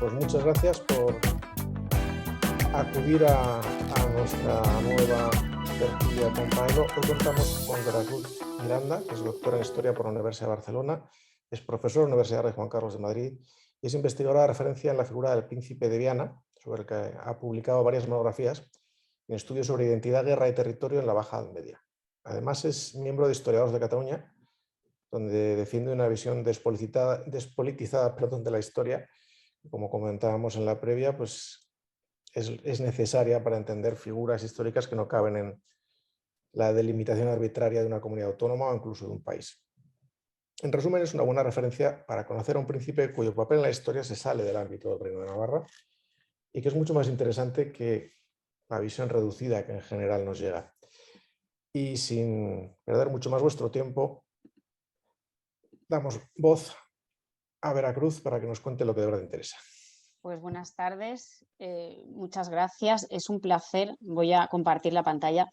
pues muchas gracias por acudir a nuestra nueva tertulia con Paelo. Hoy contamos con Veracruz Miranda, que es doctora en Historia por la Universidad de Barcelona, es profesor en la Universidad Rey Juan Carlos de Madrid y es investigadora de referencia en la figura del príncipe de Viana, sobre el que ha publicado varias monografías en estudios sobre identidad, guerra y territorio en la Baja Edad Media. Además es miembro de Historiadores de Cataluña, donde defiende una visión despolitizada de la historia. Como comentábamos en la previa, pues es necesaria para entender figuras históricas que no caben en la delimitación arbitraria de una comunidad autónoma o incluso de un país. En resumen, es una buena referencia para conocer a un príncipe cuyo papel en la historia se sale del ámbito del Reino de Navarra y que es mucho más interesante que la visión reducida que en general nos llega. Y sin perder mucho más vuestro tiempo, damos voz a Veracruz para que nos cuente lo que de verdad interesa. Pues buenas tardes, muchas gracias. Es un placer, voy a compartir la pantalla.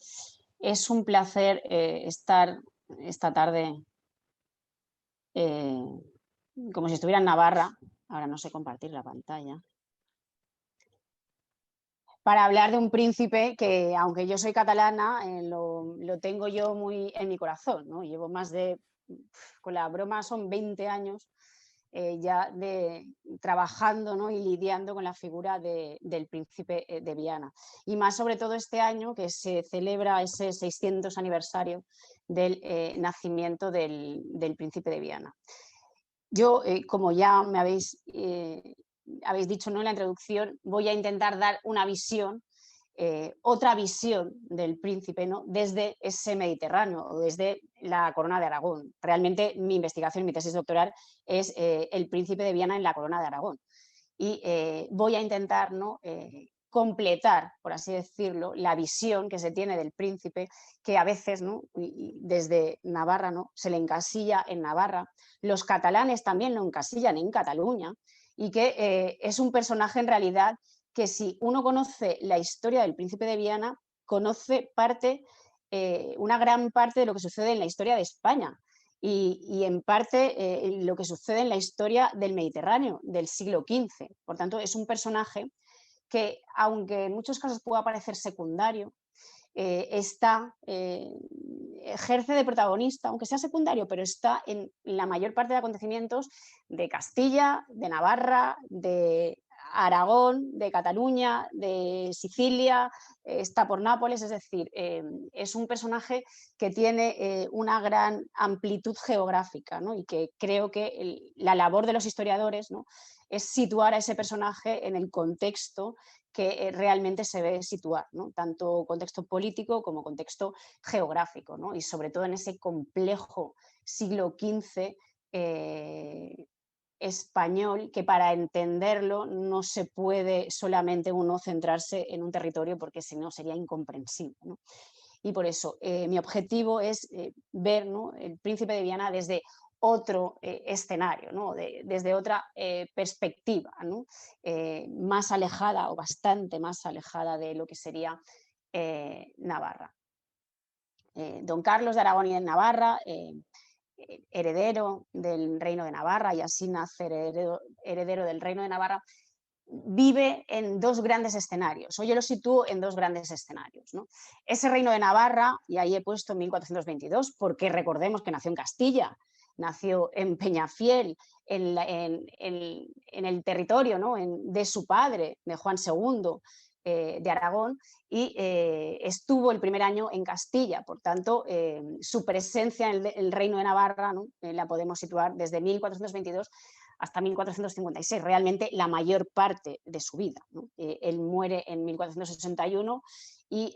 Es un placer estar esta tarde como si estuviera en Navarra. Ahora no sé compartir la pantalla. Para hablar de un príncipe que, aunque yo soy catalana, lo tengo yo muy en mi corazón, ¿no? Llevo más de, con la broma son 20 años ya trabajando, ¿no? Y lidiando con la figura del príncipe de Viana. Y más sobre todo este año que se celebra ese 600 aniversario del nacimiento del príncipe de Viana. Yo, como ya me habéis dicho, ¿no?, en la introducción, voy a intentar dar una visión, otra visión del príncipe, ¿no?, desde ese Mediterráneo o desde la Corona de Aragón. Realmente mi investigación, mi tesis doctoral es el príncipe de Viana en la Corona de Aragón. Y voy a intentar, ¿no?, completar, por así decirlo, la visión que se tiene del príncipe, que a veces, ¿no?, y desde Navarra, ¿no?, se le encasilla en Navarra. Los catalanes también lo encasillan en Cataluña y que es un personaje en realidad que, si uno conoce la historia del príncipe de Viana, conoce una gran parte de lo que sucede en la historia de España y en parte lo que sucede en la historia del Mediterráneo del siglo XV. Por tanto, es un personaje que, aunque en muchos casos pueda parecer secundario, ejerce de protagonista, aunque sea secundario, pero está en la mayor parte de acontecimientos de Castilla, de Navarra, de Aragón, de Cataluña, de Sicilia, está por Nápoles. Es decir, es un personaje que tiene una gran amplitud geográfica, ¿no? Y que creo que la labor de los historiadores, ¿no?, es situar a ese personaje en el contexto que realmente se debe situar, ¿no?, tanto contexto político como contexto geográfico, ¿no?, y sobre todo en ese complejo siglo XV español, que para entenderlo no se puede solamente uno centrarse en un territorio, porque si no sería incomprensible, ¿no? Y por eso mi objetivo es ver, ¿no?, el príncipe de Viana desde otro escenario, ¿no?, desde otra perspectiva, ¿no?, más alejada o bastante más alejada de lo que sería Navarra. Don Carlos de Aragón y de Navarra, heredero del Reino de Navarra, y así nace heredero del Reino de Navarra, vive en dos grandes escenarios, o yo lo sitúo en dos grandes escenarios, ¿no? Ese Reino de Navarra, y ahí he puesto 1422, porque recordemos que nació en Castilla, nació en Peñafiel, en el territorio, ¿no?, de su padre, de Juan II de Aragón, y estuvo el primer año en Castilla. Por tanto, su presencia en el Reino de Navarra, ¿no?, la podemos situar desde 1422 hasta 1456, realmente la mayor parte de su vida, ¿no? Él muere en 1461 y,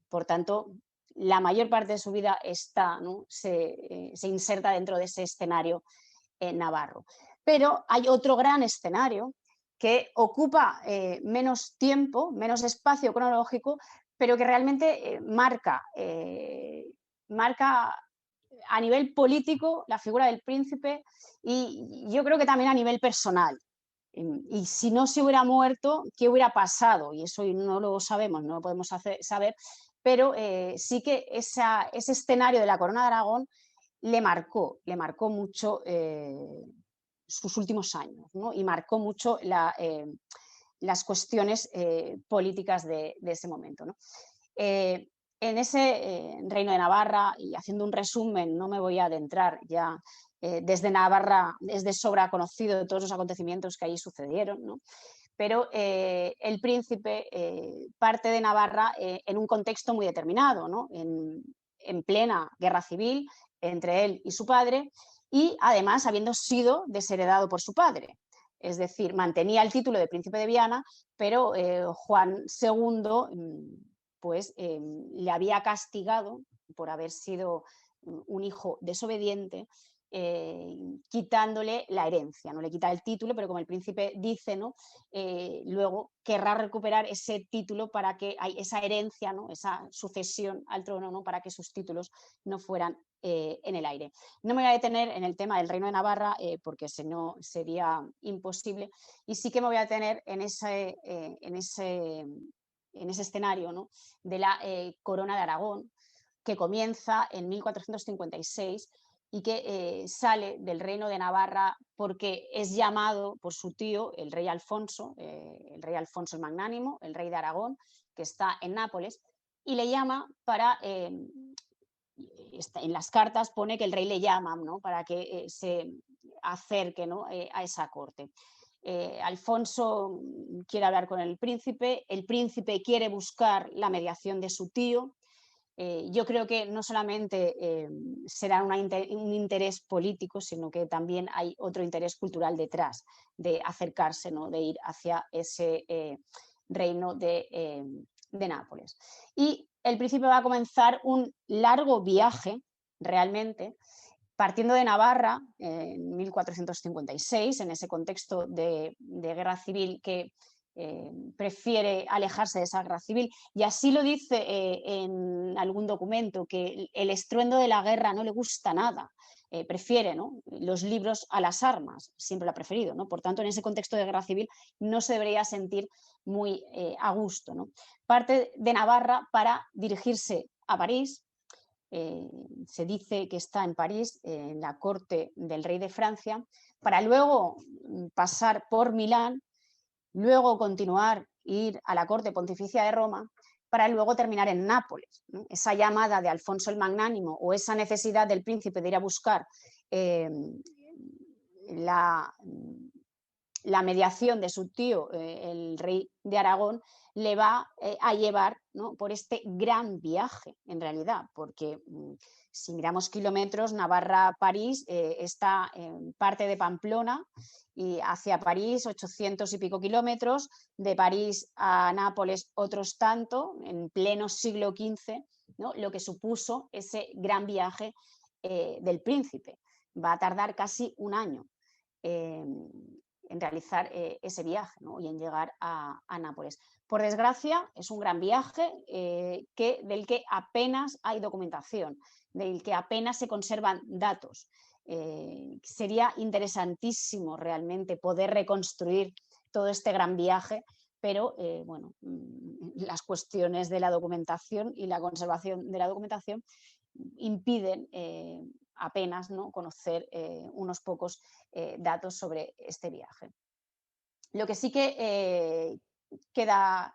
por tanto, la mayor parte de su vida ¿no?, se inserta dentro de ese escenario navarro. Pero hay otro gran escenario que ocupa menos tiempo, menos espacio cronológico, pero que realmente marca a nivel político la figura del príncipe, y yo creo que también a nivel personal. Y si no se hubiera muerto, ¿qué hubiera pasado? Y eso no lo sabemos, no lo podemos saber, pero sí que ese escenario de la Corona de Aragón le marcó mucho sus últimos años, ¿no? Y marcó mucho las cuestiones políticas de ese momento, ¿no? En ese reino de Navarra, y haciendo un resumen, no me voy a adentrar ya, desde Navarra es de sobra conocido todos los acontecimientos que allí sucedieron, ¿no? Pero el príncipe parte de Navarra en un contexto muy determinado, ¿no? En plena guerra civil entre él y su padre, y además habiendo sido desheredado por su padre. Es decir, mantenía el título de príncipe de Viana, pero Juan II pues, le había castigado por haber sido un hijo desobediente, quitándole la herencia, no le quita el título, pero como el príncipe dice, ¿no? Luego querrá recuperar ese título para que hay esa herencia, ¿no? Esa sucesión al trono, ¿no? Para que sus títulos no fueran en el aire. No me voy a detener en el tema del Reino de Navarra porque si no sería imposible, y sí que me voy a detener en ese escenario, ¿no? De la corona de Aragón, que comienza en 1456 y que sale del reino de Navarra porque es llamado por su tío, el rey Alfonso el Magnánimo, el rey de Aragón, que está en Nápoles, y le llama para, en las cartas pone que el rey le llama, ¿no? Para que se acerque, ¿no? A esa corte. Alfonso quiere hablar con el príncipe quiere buscar la mediación de su tío. Yo creo que no solamente será un interés político, sino que también hay otro interés cultural detrás de acercarse, ¿no? De ir hacia ese reino de Nápoles. Y el príncipe va a comenzar un largo viaje, realmente, partiendo de Navarra en 1456, en ese contexto de guerra civil que prefiere alejarse de esa guerra civil, y así lo dice en algún documento, que el estruendo de la guerra no le gusta nada, prefiere, ¿no? Los libros a las armas, siempre lo ha preferido, ¿no? Por tanto, en ese contexto de guerra civil no se debería sentir muy a gusto, ¿no? Parte de Navarra para dirigirse a París. Se dice que está en París, en la corte del rey de Francia, para luego pasar por Milán, luego continuar, ir a la corte pontificia de Roma, para luego terminar en Nápoles, ¿no? Esa llamada de Alfonso el Magnánimo o esa necesidad del príncipe de ir a buscar la mediación de su tío, el rey de Aragón, le va a llevar, ¿no? Por este gran viaje, en realidad, porque si miramos kilómetros, Navarra-París está en parte de Pamplona, y hacia París 800 y pico kilómetros, de París a Nápoles otros tanto, en pleno siglo XV, ¿no? Lo que supuso ese gran viaje del príncipe. Va a tardar casi un año en realizar ese viaje, ¿no? Y en llegar a Nápoles. Por desgracia, es un gran viaje del que apenas hay documentación, del que apenas se conservan datos. Sería interesantísimo realmente poder reconstruir todo este gran viaje, pero bueno, las cuestiones de la documentación y la conservación de la documentación impiden apenas, ¿no? Conocer unos pocos datos sobre este viaje. Lo que sí que queda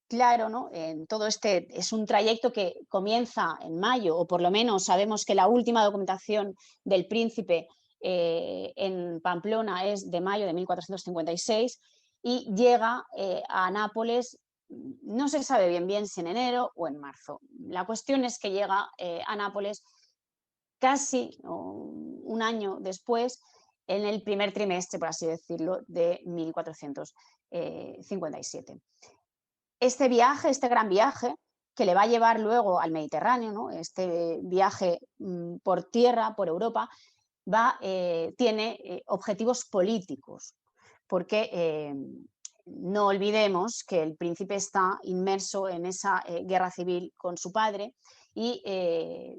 claro, ¿no? En todo este es un trayecto que comienza en mayo, o por lo menos sabemos que la última documentación del príncipe en Pamplona es de mayo de 1456 y llega a Nápoles, no se sabe bien si en enero o en marzo. La cuestión es que llega a Nápoles casi un año después, en el primer trimestre, por así decirlo, de 1457. Este viaje, este gran viaje, que le va a llevar luego al Mediterráneo, ¿no? Este viaje por tierra, por Europa, tiene objetivos políticos, porque no olvidemos que el príncipe está inmerso en esa guerra civil con su padre y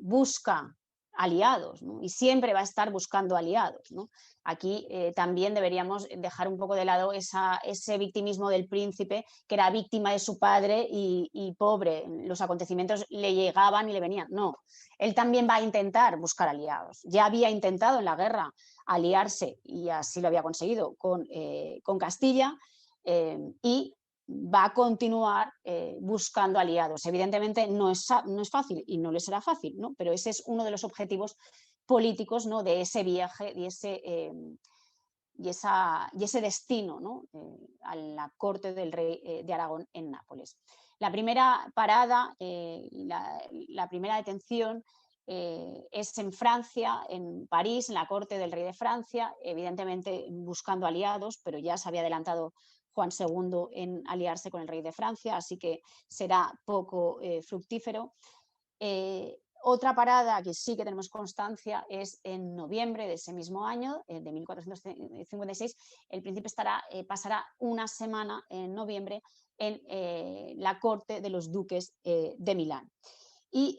busca aliados, ¿no? Y siempre va a estar buscando aliados, ¿no? Aquí también deberíamos dejar un poco de lado ese victimismo del príncipe, que era víctima de su padre y pobre, los acontecimientos le llegaban y le venían. No, él también va a intentar buscar aliados. Ya había intentado en la guerra aliarse, y así lo había conseguido, con Castilla, y va a continuar buscando aliados. Evidentemente no es fácil y no le será fácil, ¿no? Pero ese es uno de los objetivos políticos, ¿no?, de ese viaje y ese destino, ¿no?, a la corte del rey de Aragón en Nápoles. La primera parada, la primera detención es en Francia, en París, en la corte del rey de Francia, evidentemente buscando aliados, pero ya se había adelantado Juan II en aliarse con el rey de Francia, así que será poco fructífero. Otra parada que sí que tenemos constancia es en noviembre de ese mismo año, de 1456. El príncipe pasará una semana en noviembre en la corte de los duques de Milán. Y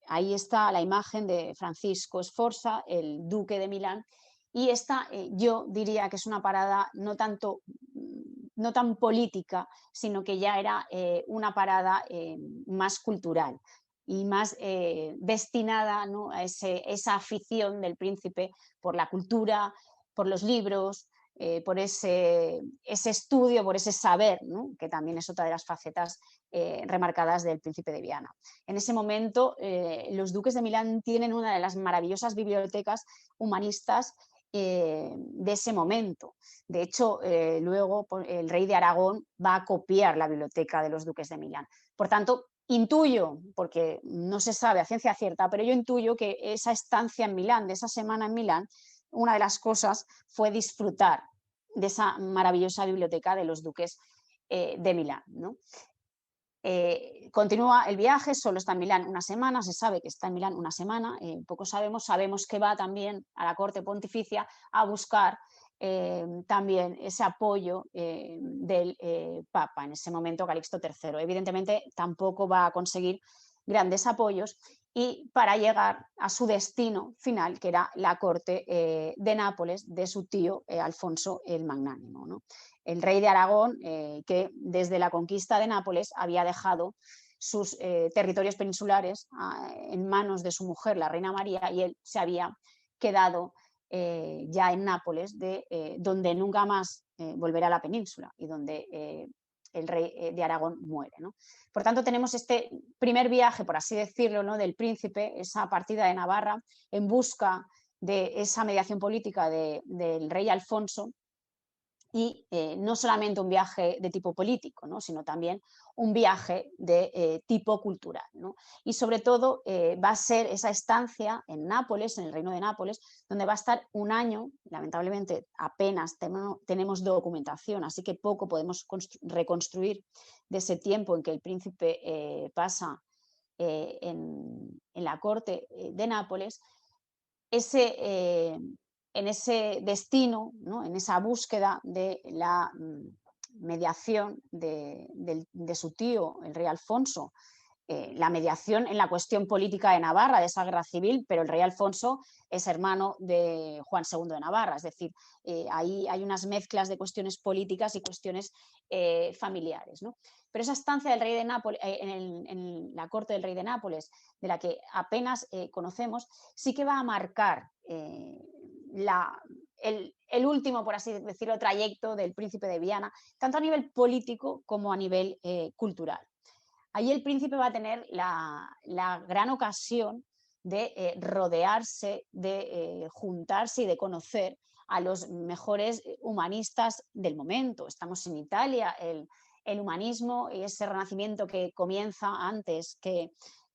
ahí está la imagen de Francisco Sforza, el duque de Milán, y esta yo diría que es una parada no tan política, sino que ya era una parada más cultural y más destinada, ¿no?, a esa afición del príncipe por la cultura, por los libros, por ese estudio, por ese saber, ¿no?, que también es otra de las facetas remarcadas del príncipe de Viana. En ese momento, los duques de Milán tienen una de las maravillosas bibliotecas humanistas de ese momento. De hecho, luego el rey de Aragón va a copiar la biblioteca de los duques de Milán. Por tanto, intuyo, porque no se sabe a ciencia cierta, pero yo intuyo que esa estancia en Milán, de esa semana en Milán, una de las cosas fue disfrutar de esa maravillosa biblioteca de los duques de Milán, ¿no? Continúa el viaje, solo está en Milán una semana, se sabe que está en Milán una semana, poco sabemos que va también a la corte pontificia a buscar también ese apoyo del Papa, en ese momento Calixto III. Evidentemente tampoco va a conseguir grandes apoyos, y para llegar a su destino final, que era la corte de Nápoles de su tío Alfonso el Magnánimo, ¿no? El rey de Aragón, que desde la conquista de Nápoles había dejado sus territorios peninsulares en manos de su mujer, la reina María, y él se había quedado ya en Nápoles, donde nunca más volverá a la península y donde el rey de Aragón muere, ¿no? Por tanto, tenemos este primer viaje, por así decirlo, ¿no?, del príncipe, esa partida de Navarra en busca de esa mediación política del rey Alfonso, y no solamente un viaje de tipo político, ¿no?, sino también un viaje de tipo cultural, ¿no? Y sobre todo va a ser esa estancia en Nápoles, en el reino de Nápoles, donde va a estar un año. Lamentablemente apenas tenemos documentación, así que poco podemos reconstruir de ese tiempo en que el príncipe pasa en la corte de Nápoles. En ese destino, ¿no?, en esa búsqueda de la mediación de su tío, el rey Alfonso, la mediación en la cuestión política de Navarra, de esa guerra civil, pero el rey Alfonso es hermano de Juan II de Navarra, es decir, ahí hay unas mezclas de cuestiones políticas y cuestiones familiares, ¿no? Pero esa estancia del rey de Nápoles, en la corte del rey de Nápoles, de la que apenas conocemos, sí que va a marcar el último, por así decirlo, trayecto del príncipe de Viana, tanto a nivel político como a nivel cultural. Ahí el príncipe va a tener la gran ocasión de rodearse, de juntarse y de conocer a los mejores humanistas del momento. Estamos en Italia, el humanismo y ese renacimiento que comienza antes que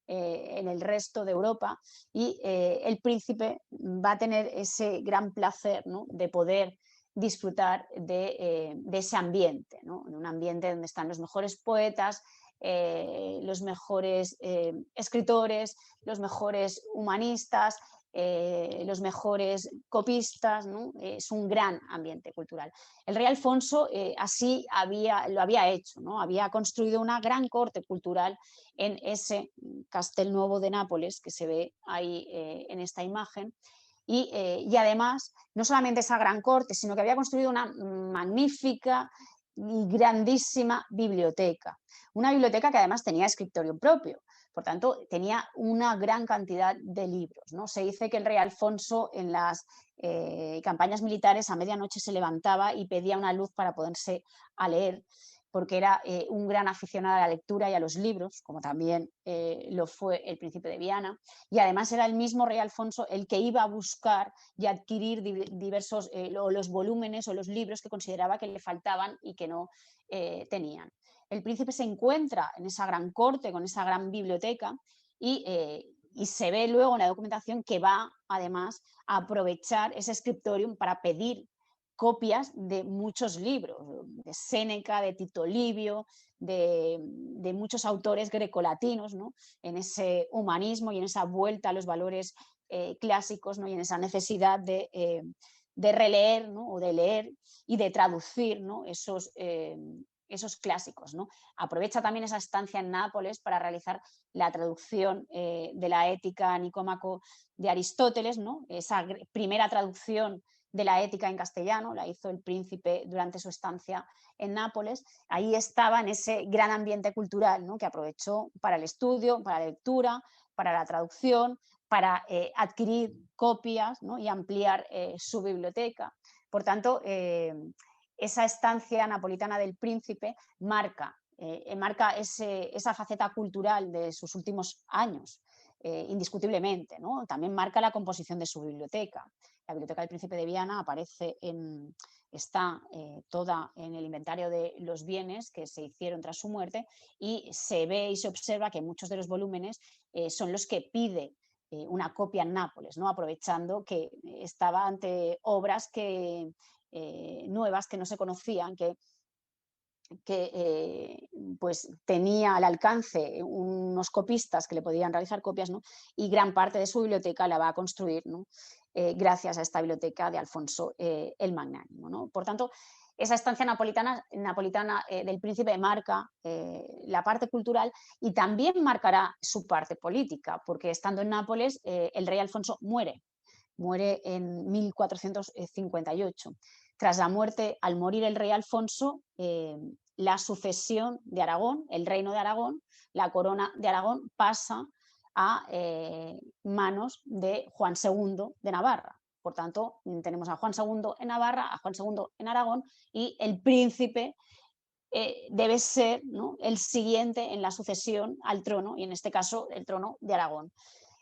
en el resto de Europa, y el príncipe va a tener ese gran placer, ¿no?, de poder disfrutar de ese ambiente, ¿no?, en un ambiente donde están los mejores poetas, los mejores escritores, los mejores humanistas, los mejores copistas, ¿no? Es un gran ambiente cultural. El rey Alfonso así lo había hecho, ¿no? Había construido una gran corte cultural en ese Castelnuovo de Nápoles que se ve ahí en esta imagen. Y además, no solamente esa gran corte, sino que había construido una magnífica y grandísima biblioteca. Una biblioteca que además tenía escritorio propio. Por tanto, tenía una gran cantidad de libros, ¿no? Se dice que el rey Alfonso en las campañas militares a medianoche se levantaba y pedía una luz para poderse a leer, porque era un gran aficionado a la lectura y a los libros, como también lo fue el príncipe de Viana, y además era el mismo rey Alfonso el que iba a buscar y adquirir diversos los volúmenes o los libros que consideraba que le faltaban y que no tenían. El príncipe se encuentra en esa gran corte, con esa gran biblioteca, y se ve luego en la documentación que va además a aprovechar ese scriptorium para pedir copias de muchos libros, de Séneca, de Tito Livio, de muchos autores grecolatinos, ¿no? En ese humanismo y en esa vuelta a los valores clásicos, ¿no? Y en esa necesidad de releer, ¿no? O de leer y de traducir, ¿no? Esos clásicos, ¿no? Aprovecha también esa estancia en Nápoles para realizar la traducción de la Ética a Nicómaco de Aristóteles, ¿no? Esa primera traducción de la Ética en castellano, la hizo el príncipe durante su estancia en Nápoles. Ahí estaba en ese gran ambiente cultural, ¿no? Que aprovechó para el estudio, para la lectura, para la traducción, para adquirir copias, ¿no? Y ampliar su biblioteca. Por tanto, esa estancia napolitana del príncipe marca esa faceta cultural de sus últimos años, indiscutiblemente, ¿no? También marca la composición de su biblioteca. La biblioteca del príncipe de Viana está toda en el inventario de los bienes que se hicieron tras su muerte, y se ve y se observa que muchos de los volúmenes son los que pide una copia en Nápoles, ¿no? Aprovechando que estaba ante obras nuevas que no se conocían, que pues tenía al alcance unos copistas que le podían realizar copias, ¿no? Y gran parte de su biblioteca la va a construir, ¿no? Gracias a esta biblioteca de Alfonso el Magnánimo, ¿no? Por tanto, esa estancia napolitana del príncipe marca la parte cultural y también marcará su parte política, porque estando en Nápoles el rey Alfonso muere en 1458. Tras la muerte, al morir el rey Alfonso, la sucesión de Aragón, el reino de Aragón, la corona de Aragón pasa a manos de Juan II de Navarra. Por tanto, tenemos a Juan II en Navarra, a Juan II en Aragón, y el príncipe debe ser, ¿no?, el siguiente en la sucesión al trono, y en este caso el trono de Aragón.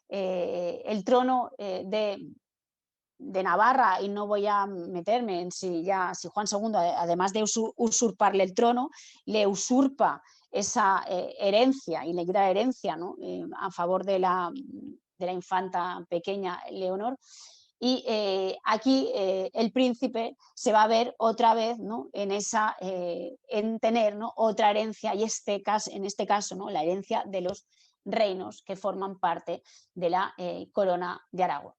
El trono de Navarra, y no voy a meterme en si Juan II, además de usurparle el trono, le usurpa esa herencia y le quita herencia, ¿no? A favor de la infanta pequeña Leonor. Y aquí el príncipe se va a ver otra vez, ¿no?, en tener, ¿no?, otra herencia, y en este caso, ¿no?, la herencia de los reinos que forman parte de la corona de Aragón.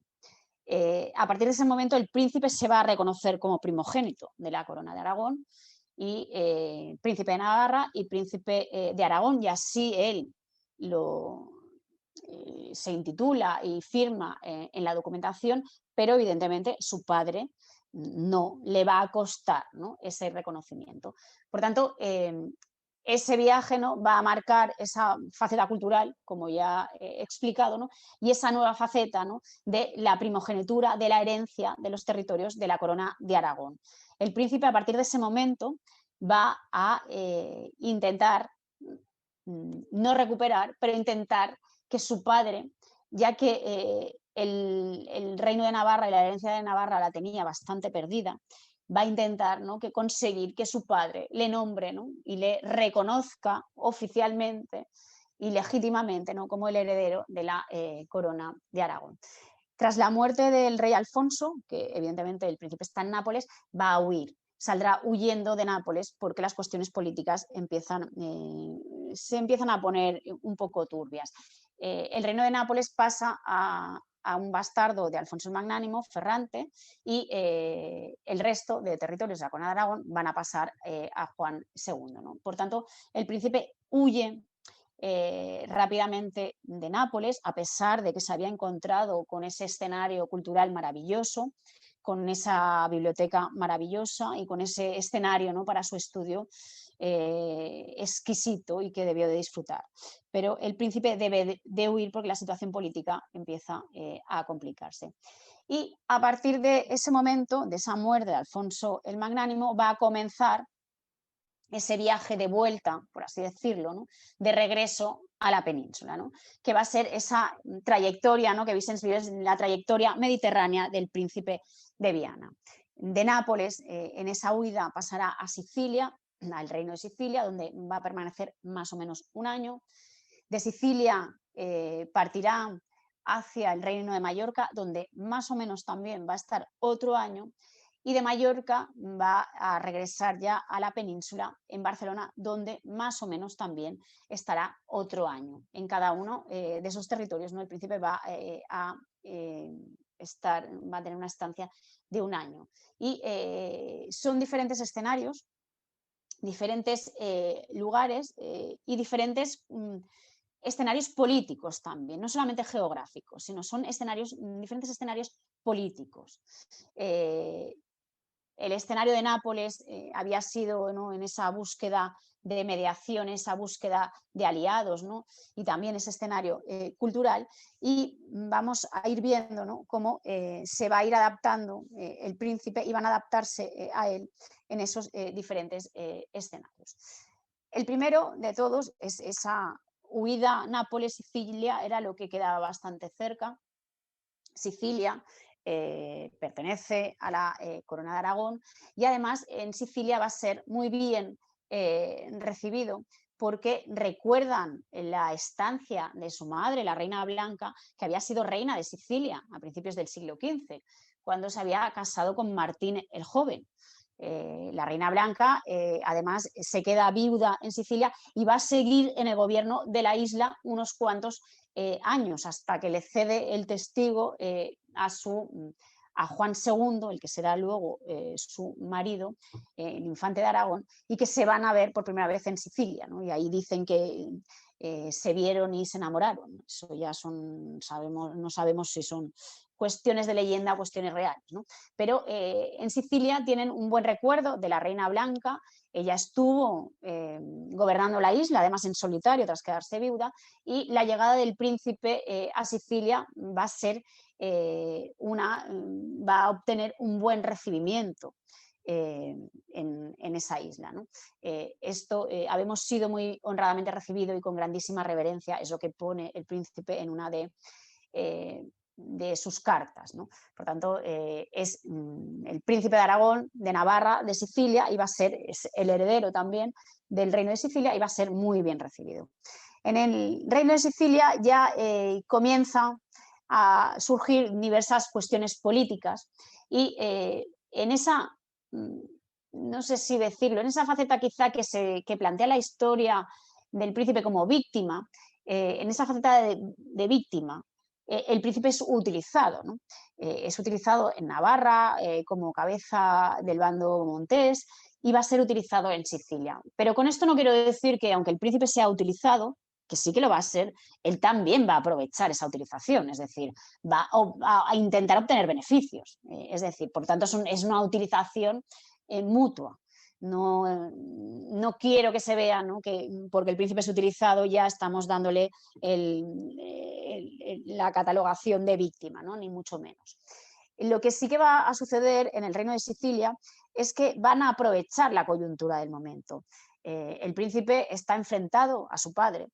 A partir de ese momento el príncipe se va a reconocer como primogénito de la corona de Aragón, y príncipe de Navarra y príncipe de Aragón, y así él se intitula y firma en la documentación, pero evidentemente su padre no le va a costar, ¿no?, ese reconocimiento. Por tanto, ese viaje, ¿no?, va a marcar esa faceta cultural, como ya he explicado, ¿no?, y esa nueva faceta, ¿no?, de la primogenitura, de la herencia de los territorios de la corona de Aragón. El príncipe, a partir de ese momento, va a intentar, no recuperar, pero intentar que su padre, ya que el reino de Navarra y la herencia de Navarra la tenía bastante perdida, va a intentar, ¿no?, conseguir que su padre le nombre, ¿no?, y le reconozca oficialmente y legítimamente, ¿no?, como el heredero de la corona de Aragón. Tras la muerte del rey Alfonso, que evidentemente el príncipe está en Nápoles, va a huir. Saldrá huyendo de Nápoles porque las cuestiones políticas se empiezan a poner un poco turbias. El reino de Nápoles pasa a a un bastardo de Alfonso el Magnánimo, Ferrante, y el resto de territorios de la Corona de Aragón van a pasar a Juan II, ¿no? Por tanto, el príncipe huye rápidamente de Nápoles, a pesar de que se había encontrado con ese escenario cultural maravilloso, con esa biblioteca maravillosa y con ese escenario, ¿no?, para su estudio exquisito y que debió de disfrutar. Pero el príncipe debe de huir porque la situación política empieza a complicarse. Y a partir de ese momento, de esa muerte de Alfonso el Magnánimo, va a comenzar ese viaje de vuelta, por así decirlo, ¿no?, de regreso a la península, ¿no?, que va a ser esa trayectoria, ¿no?, que Vicens Vives, la trayectoria mediterránea del príncipe de Viana. De Nápoles, en esa huida pasará a Sicilia, al reino de Sicilia, donde va a permanecer más o menos un año. De Sicilia partirá hacia el reino de Mallorca, donde más o menos también va a estar otro año, y de Mallorca va a regresar ya a la península, en Barcelona, donde más o menos también estará otro año. En cada uno de esos territorios, ¿no?, el príncipe va a tener una estancia de un año. Y son diferentes escenarios, diferentes lugares y diferentes escenarios políticos también, no solamente geográficos, sino son diferentes escenarios políticos. El escenario de Nápoles había sido, ¿no?, en esa búsqueda de mediación, esa búsqueda de aliados, ¿no?, y también ese escenario cultural, y vamos a ir viendo, ¿no?, cómo se va a ir adaptando el príncipe y van a adaptarse a él en esos diferentes escenarios. El primero de todos es esa huida Nápoles-Sicilia, era lo que quedaba bastante cerca. Sicilia pertenece a la Corona de Aragón y además en Sicilia va a ser muy bien recibido porque recuerdan la estancia de su madre, la reina Blanca, que había sido reina de Sicilia a principios del siglo XV, cuando se había casado con Martín el Joven. La reina Blanca además se queda viuda en Sicilia y va a seguir en el gobierno de la isla unos cuantos años hasta que le cede el testigo a Juan II, el que será luego su marido, el infante de Aragón, y que se van a ver por primera vez en Sicilia, ¿no? Y ahí dicen que se vieron y se enamoraron. Eso ya no sabemos si son cuestiones de leyenda o cuestiones reales, ¿no? Pero en Sicilia tienen un buen recuerdo de la reina Blanca. Ella estuvo gobernando la isla, además en solitario, tras quedarse viuda, y la llegada del príncipe a Sicilia va a ser va a obtener un buen recibimiento en esa isla, ¿no? Habemos sido muy honradamente recibidos y con grandísima reverencia, es lo que pone el príncipe en una de sus cartas, ¿no? Por tanto, es el príncipe de Aragón, de Navarra, de Sicilia, y va a ser el heredero también del reino de Sicilia y va a ser muy bien recibido. En el reino de Sicilia ya comienza a surgir diversas cuestiones políticas y en esa, no sé si decirlo, en esa faceta quizá que plantea la historia del príncipe como víctima, en esa faceta de víctima, el príncipe es utilizado, ¿no? Es utilizado en Navarra como cabeza del bando montés y va a ser utilizado en Sicilia. Pero con esto no quiero decir que aunque el príncipe sea utilizado, que sí que lo va a ser, él también va a aprovechar esa utilización, es decir, va a intentar obtener beneficios. Es decir, por tanto, es una utilización mutua. No quiero que se vea, ¿no?, que porque el príncipe es utilizado ya estamos dándole la catalogación de víctima, ¿no?, ni mucho menos. Lo que sí que va a suceder en el reino de Sicilia es que van a aprovechar la coyuntura del momento. El príncipe está enfrentado a su padre.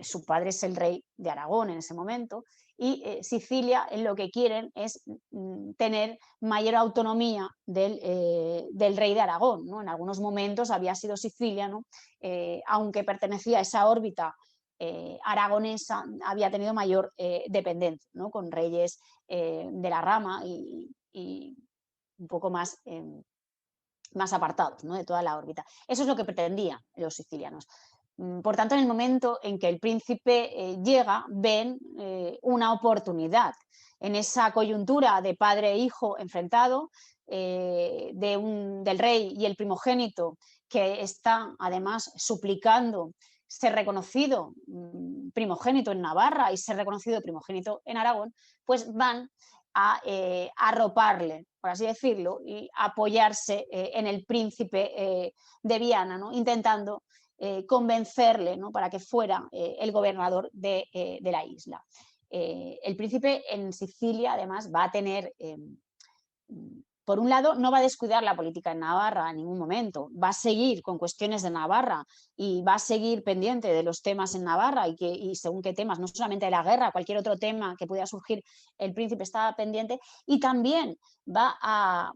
Su padre es el rey de Aragón en ese momento y Sicilia lo que quieren es tener mayor autonomía del rey de Aragón, ¿no? En algunos momentos había sido Sicilia, ¿no? Aunque pertenecía a esa órbita aragonesa, había tenido mayor dependencia, ¿no?, con reyes de la rama y un poco más apartados, ¿no?, de toda la órbita. Eso es lo que pretendían los sicilianos. Por tanto, en el momento en que el príncipe llega, ven una oportunidad. En esa coyuntura de padre e hijo enfrentado, del rey y el primogénito, que está además suplicando ser reconocido primogénito en Navarra y ser reconocido primogénito en Aragón, pues van a arroparle, por así decirlo, y apoyarse en el príncipe de Viana, ¿no? Intentando convencerle, ¿no? Para que fuera el gobernador de la isla. El príncipe en Sicilia, además, va a tener, por un lado, no va a descuidar la política en Navarra en ningún momento, va a seguir con cuestiones de Navarra y va a seguir pendiente de los temas en Navarra y según qué temas, no solamente de la guerra, cualquier otro tema que pudiera surgir, el príncipe estaba pendiente y también va a,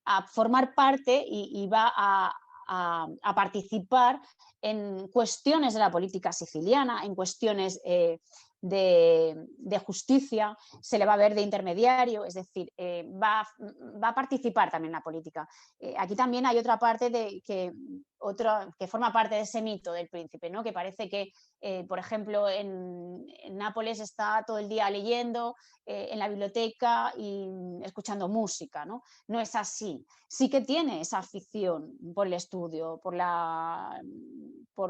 a formar parte y va a participar en cuestiones de la política siciliana, en cuestiones de justicia, se le va a ver de intermediario, es decir, va a participar también en la política. Aquí también hay otra parte que forma parte de ese mito del príncipe, ¿no? Que parece que, por ejemplo, en Nápoles está todo el día leyendo en la biblioteca y escuchando música, ¿no? No es así. Sí que tiene esa afición por el estudio, por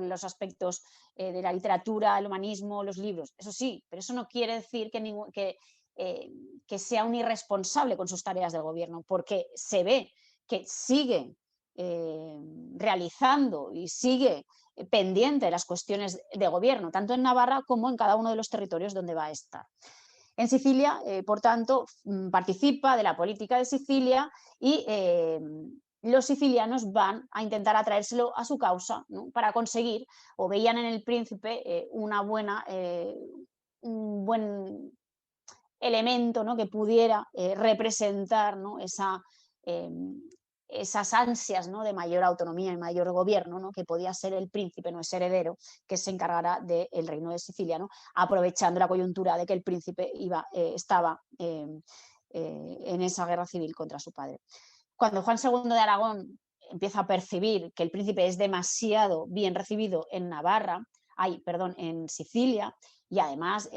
los aspectos de la literatura, el humanismo, los libros, eso sí, pero eso no quiere decir que sea un irresponsable con sus tareas de gobierno, porque se ve que sigue realizando y sigue pendiente de las cuestiones de gobierno, tanto en Navarra como en cada uno de los territorios donde va a estar. En Sicilia, por tanto, participa de la política de Sicilia y los sicilianos van a intentar atraérselo a su causa, ¿no? Para conseguir, o veían en el príncipe un buen elemento, ¿no? Que pudiera representar, ¿no? Esas ansias, ¿no? De mayor autonomía y mayor gobierno, ¿no? Que podía ser el príncipe, no ese heredero, que se encargará del reino de Sicilia, ¿no? Aprovechando la coyuntura de que el príncipe estaba en esa guerra civil contra su padre. Cuando Juan II de Aragón empieza a percibir que el príncipe es demasiado bien recibido en en Sicilia, y además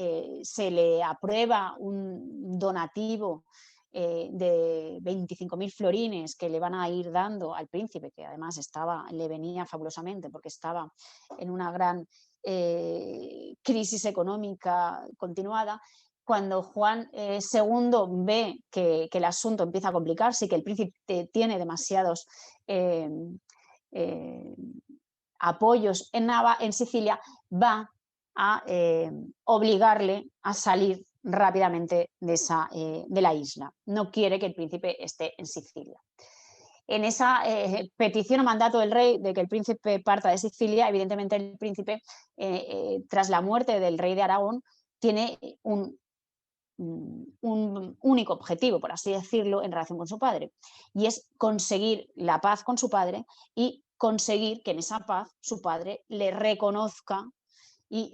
se le aprueba un donativo de 25.000 florines que le van a ir dando al príncipe, que además le venía fabulosamente porque estaba en una gran crisis económica continuada. Cuando Juan II ve que el asunto empieza a complicarse y que el príncipe tiene demasiados apoyos en Sicilia, va a obligarle a salir rápidamente de la isla. No quiere que el príncipe esté en Sicilia. En esa petición o mandato del rey de que el príncipe parta de Sicilia, evidentemente el príncipe, tras la muerte del rey de Aragón, tiene un único objetivo, por así decirlo, en relación con su padre, y es conseguir la paz con su padre y conseguir que en esa paz su padre le reconozca y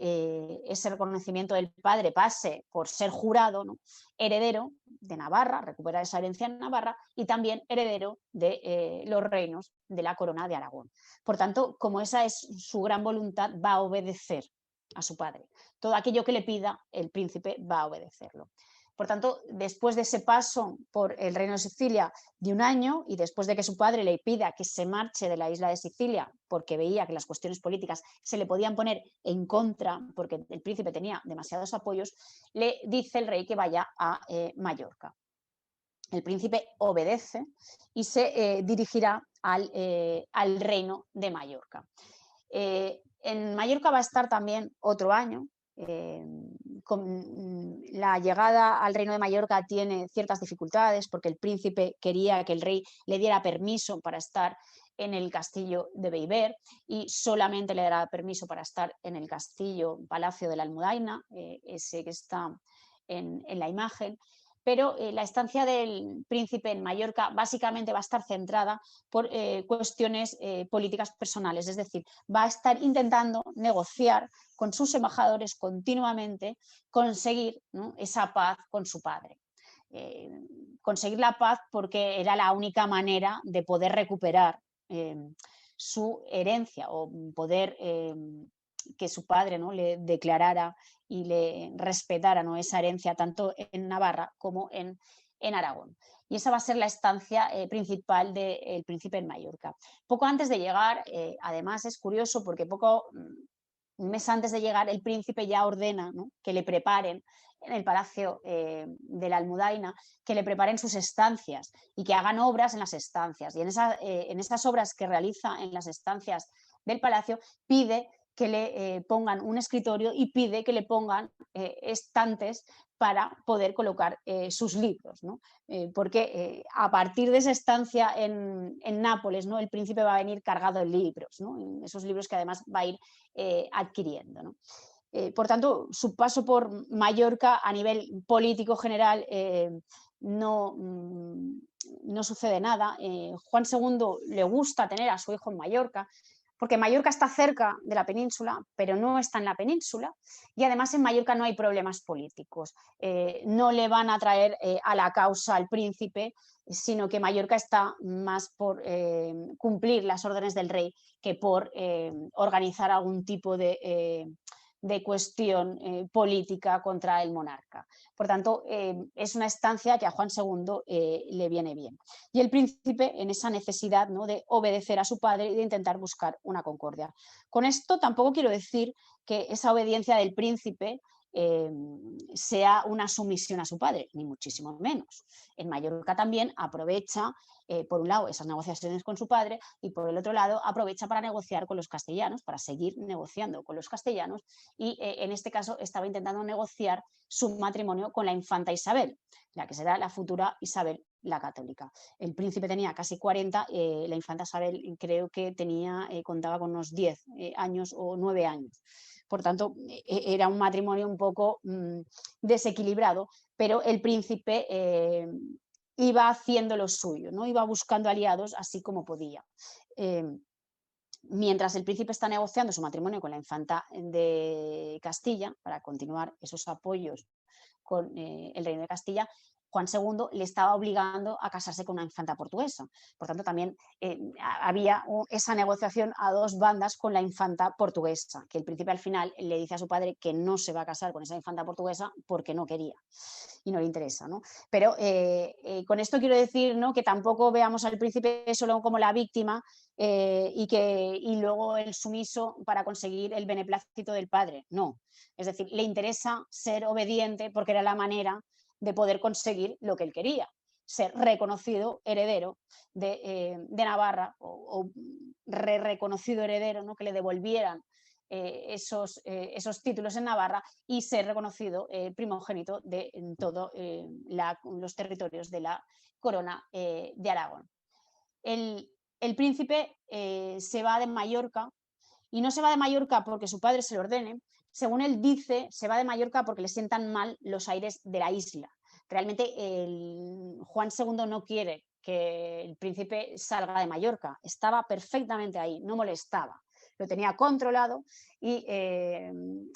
ese reconocimiento del padre pase por ser jurado, ¿no? Heredero de Navarra, recuperar esa herencia en Navarra y también heredero de los reinos de la corona de Aragón. Por tanto, como esa es su gran voluntad, va a obedecer a su padre. Todo aquello que le pida, el príncipe va a obedecerlo. Por tanto, después de ese paso por el reino de Sicilia de un año y después de que su padre le pida que se marche de la isla de Sicilia porque veía que las cuestiones políticas se le podían poner en contra porque el príncipe tenía demasiados apoyos, le dice el rey que vaya a Mallorca. El príncipe obedece y se dirigirá al reino de Mallorca. En Mallorca va a estar también otro año. Con la llegada al reino de Mallorca tiene ciertas dificultades porque el príncipe quería que el rey le diera permiso para estar en el castillo de Beiber y solamente le dará permiso para estar en el castillo Palacio de la Almudaina, ese que está en la imagen. Pero la estancia del príncipe en Mallorca básicamente va a estar centrada por cuestiones políticas personales, es decir, va a estar intentando negociar con sus embajadores continuamente, conseguir, ¿no?, esa paz con su padre. Conseguir la paz porque era la única manera de poder recuperar su herencia o poder que su padre, ¿no?, le declarara y le respetara, ¿no?, esa herencia tanto en Navarra como en Aragón. Y esa va a ser la estancia principal del príncipe en Mallorca. Poco antes de llegar, además es curioso porque un mes antes de llegar, el príncipe ya ordena, ¿no?, que le preparen en el Palacio de la Almudaina, que le preparen sus estancias y que hagan obras en las estancias. Y en esas obras que realiza en las estancias del palacio, pide que le pongan un escritorio y pide que le pongan estantes para poder colocar sus libros, ¿no? Porque a partir de esa estancia en Nápoles, ¿no?, el príncipe va a venir cargado de libros, ¿no?, esos libros que además va a ir adquiriendo, ¿no? Por tanto, su paso por Mallorca a nivel político general no sucede nada. Juan II le gusta tener a su hijo en Mallorca, porque Mallorca está cerca de la península, pero no está en la península, y además en Mallorca no hay problemas políticos. No le van a traer a la causa al príncipe, sino que Mallorca está más por cumplir las órdenes del rey que por organizar algún tipo de cuestión política contra el monarca. Por tanto, es una estancia que a Juan II le viene bien. Y el príncipe en esa necesidad, ¿no?, de obedecer a su padre y de intentar buscar una concordia. Con esto tampoco quiero decir que esa obediencia del príncipe sea una sumisión a su padre, ni muchísimo menos. En Mallorca también aprovecha, por un lado, esas negociaciones con su padre y por el otro lado aprovecha para negociar con los castellanos, para seguir negociando con los castellanos y en este caso estaba intentando negociar su matrimonio con la infanta Isabel, la que será la futura Isabel la Católica. El príncipe tenía casi 40, la infanta Isabel creo que contaba con unos 10 años o 9 años. Por tanto, era un matrimonio un poco desequilibrado, pero el príncipe iba haciendo lo suyo, ¿no?, iba buscando aliados así como podía. Mientras el príncipe está negociando su matrimonio con la infanta de Castilla, para continuar esos apoyos con el reino de Castilla, Juan II le estaba obligando a casarse con una infanta portuguesa. Por tanto, también había esa negociación a dos bandas con la infanta portuguesa, que el príncipe al final le dice a su padre que no se va a casar con esa infanta portuguesa porque no quería y no le interesa, ¿no? Pero con esto quiero decir, ¿no?, que tampoco veamos al príncipe solo como la víctima y luego el sumiso para conseguir el beneplácito del padre. No, es decir, le interesa ser obediente porque era la manera de poder conseguir lo que él quería, ser reconocido heredero de Navarra o reconocido heredero, ¿no?, que le devolvieran esos títulos en Navarra y ser reconocido primogénito de todos los territorios de la corona de Aragón. El príncipe se va de Mallorca y no se va de Mallorca porque su padre se lo ordene. Según él dice, se va de Mallorca porque le sientan mal los aires de la isla. Realmente Juan II no quiere que el príncipe salga de Mallorca. Estaba perfectamente ahí, no molestaba. Lo tenía controlado y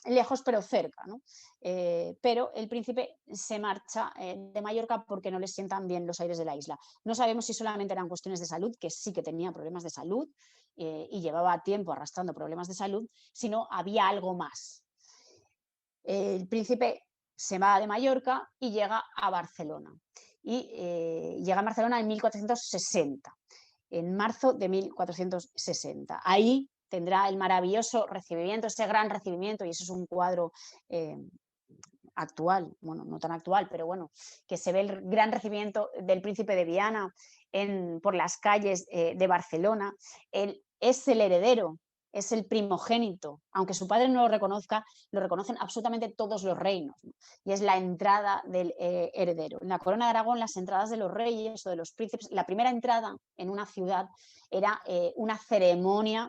lejos pero cerca, ¿no? Pero el príncipe se marcha de Mallorca porque no le sientan bien los aires de la isla. No sabemos si solamente eran cuestiones de salud, que sí que tenía problemas de salud y llevaba tiempo arrastrando problemas de salud, sino había algo más. El príncipe se va de Mallorca y llega a Barcelona. Y llega a Barcelona en 1460, en marzo de 1460. Ahí tendrá el maravilloso recibimiento, ese gran recibimiento, y eso es un cuadro actual, bueno, no tan actual, pero bueno, que se ve el gran recibimiento del príncipe de Viana por las calles de Barcelona. Él es el heredero, es el primogénito, aunque su padre no lo reconozca, lo reconocen absolutamente todos los reinos, ¿no? Y es la entrada del heredero. En la corona de Aragón, las entradas de los reyes o de los príncipes, la primera entrada en una ciudad era una ceremonia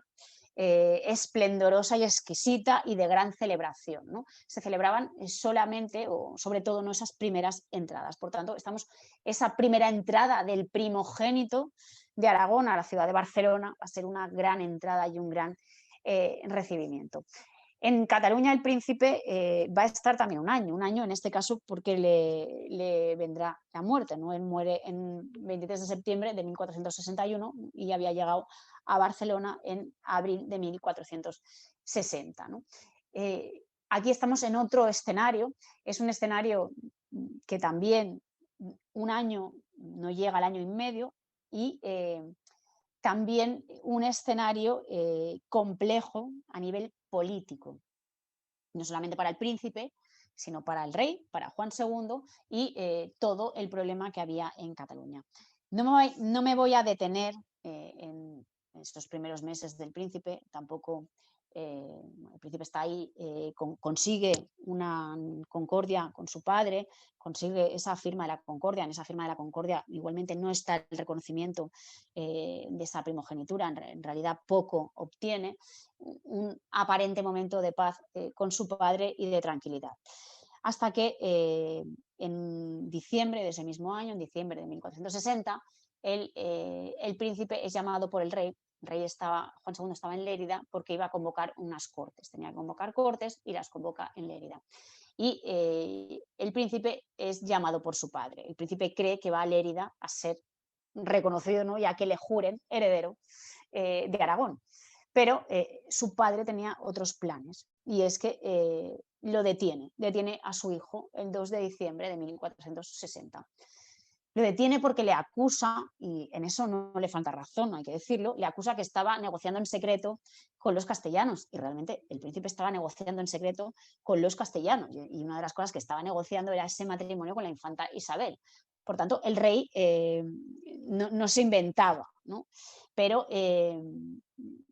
esplendorosa y exquisita y de gran celebración, ¿no? Se celebraban solamente o sobre todo no esas primeras entradas. Por tanto, esa primera entrada del primogénito de Aragón a la ciudad de Barcelona va a ser una gran entrada y un gran recibimiento. En Cataluña el príncipe va a estar también un año en este caso porque le vendrá la muerte, ¿no? Él muere en 23 de septiembre de 1461 y había llegado a Barcelona en abril de 1460, ¿no? Aquí estamos en otro escenario, es un escenario que también un año no llega al año y medio y también un escenario complejo a nivel político, no solamente para el príncipe, sino para el rey, para Juan II y todo el problema que había en Cataluña. No me voy a detener en estos primeros meses del príncipe, tampoco el príncipe está ahí, consigue una concordia con su padre, consigue esa firma de la concordia. En esa firma de la concordia igualmente no está el reconocimiento de esa primogenitura, en realidad poco obtiene, un aparente momento de paz con su padre y de tranquilidad. Hasta que en diciembre de ese mismo año, en diciembre de 1460, el príncipe es llamado por el rey. Juan II estaba en Lérida porque iba a convocar unas cortes, tenía que convocar cortes y las convoca en Lérida. Y el príncipe es llamado por su padre. El príncipe cree que va a Lérida a ser reconocido, ¿no? Ya que le juren heredero de Aragón. Pero su padre tenía otros planes y es que lo detiene a su hijo el 2 de diciembre de 1460. Lo detiene porque le acusa, y en eso no le falta razón, no hay que decirlo, le acusa que estaba negociando en secreto con los castellanos, y realmente el príncipe estaba negociando en secreto con los castellanos, y una de las cosas que estaba negociando era ese matrimonio con la infanta Isabel. Por tanto, el rey no se inventaba, ¿no? Pero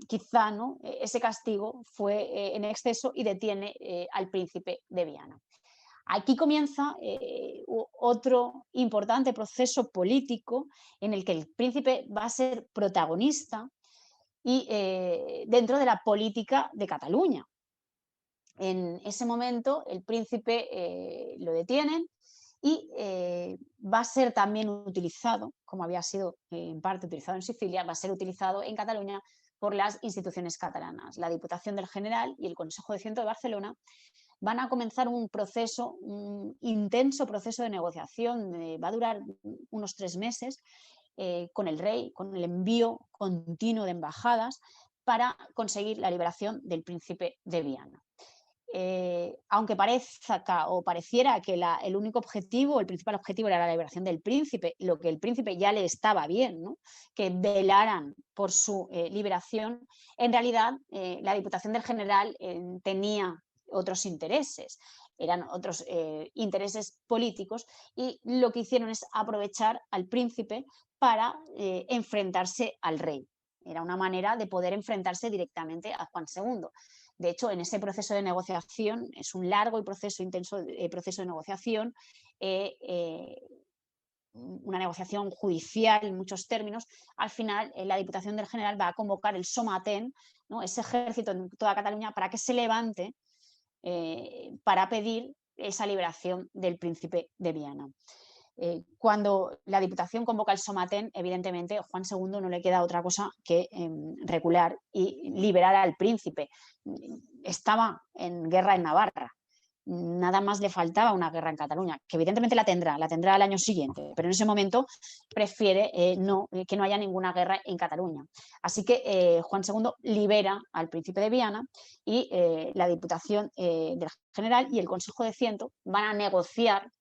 quizá, ¿no?, ese castigo fue en exceso y detiene al príncipe de Viana. Aquí comienza otro importante proceso político en el que el príncipe va a ser protagonista y dentro de la política de Cataluña. En ese momento el príncipe lo detienen y va a ser también utilizado, como había sido en parte utilizado en Sicilia, va a ser utilizado en Cataluña por las instituciones catalanas. La Diputación del General y el Consejo de Ciento de Barcelona van a comenzar un intenso proceso de negociación, va a durar unos 3 meses, con el rey, con el envío continuo de embajadas para conseguir la liberación del príncipe de Viana. Aunque pareciera que el único objetivo, el principal objetivo era la liberación del príncipe, lo que el príncipe ya le estaba bien, ¿no?, que velaran por su liberación, en realidad la Diputación del General tenía otros intereses, eran otros intereses políticos, y lo que hicieron es aprovechar al príncipe para enfrentarse al rey. Era una manera de poder enfrentarse directamente a Juan II. De hecho, en ese proceso de negociación, es un largo y intenso proceso de negociación, una negociación judicial en muchos términos. Al final, la Diputación del General va a convocar el Somatén, ¿no?, ese ejército en toda Cataluña, para que se levante para pedir esa liberación del príncipe de Viana. Cuando la Diputación convoca el Somatén, evidentemente a Juan II no le queda otra cosa que recular y liberar al príncipe. Estaba en guerra en Navarra, nada más le faltaba una guerra en Cataluña, que evidentemente la tendrá al año siguiente, pero en ese momento prefiere que no haya ninguna guerra en Cataluña. Así que Juan II libera al príncipe de Viana y la Diputación del General y el Consejo de Ciento van a negociar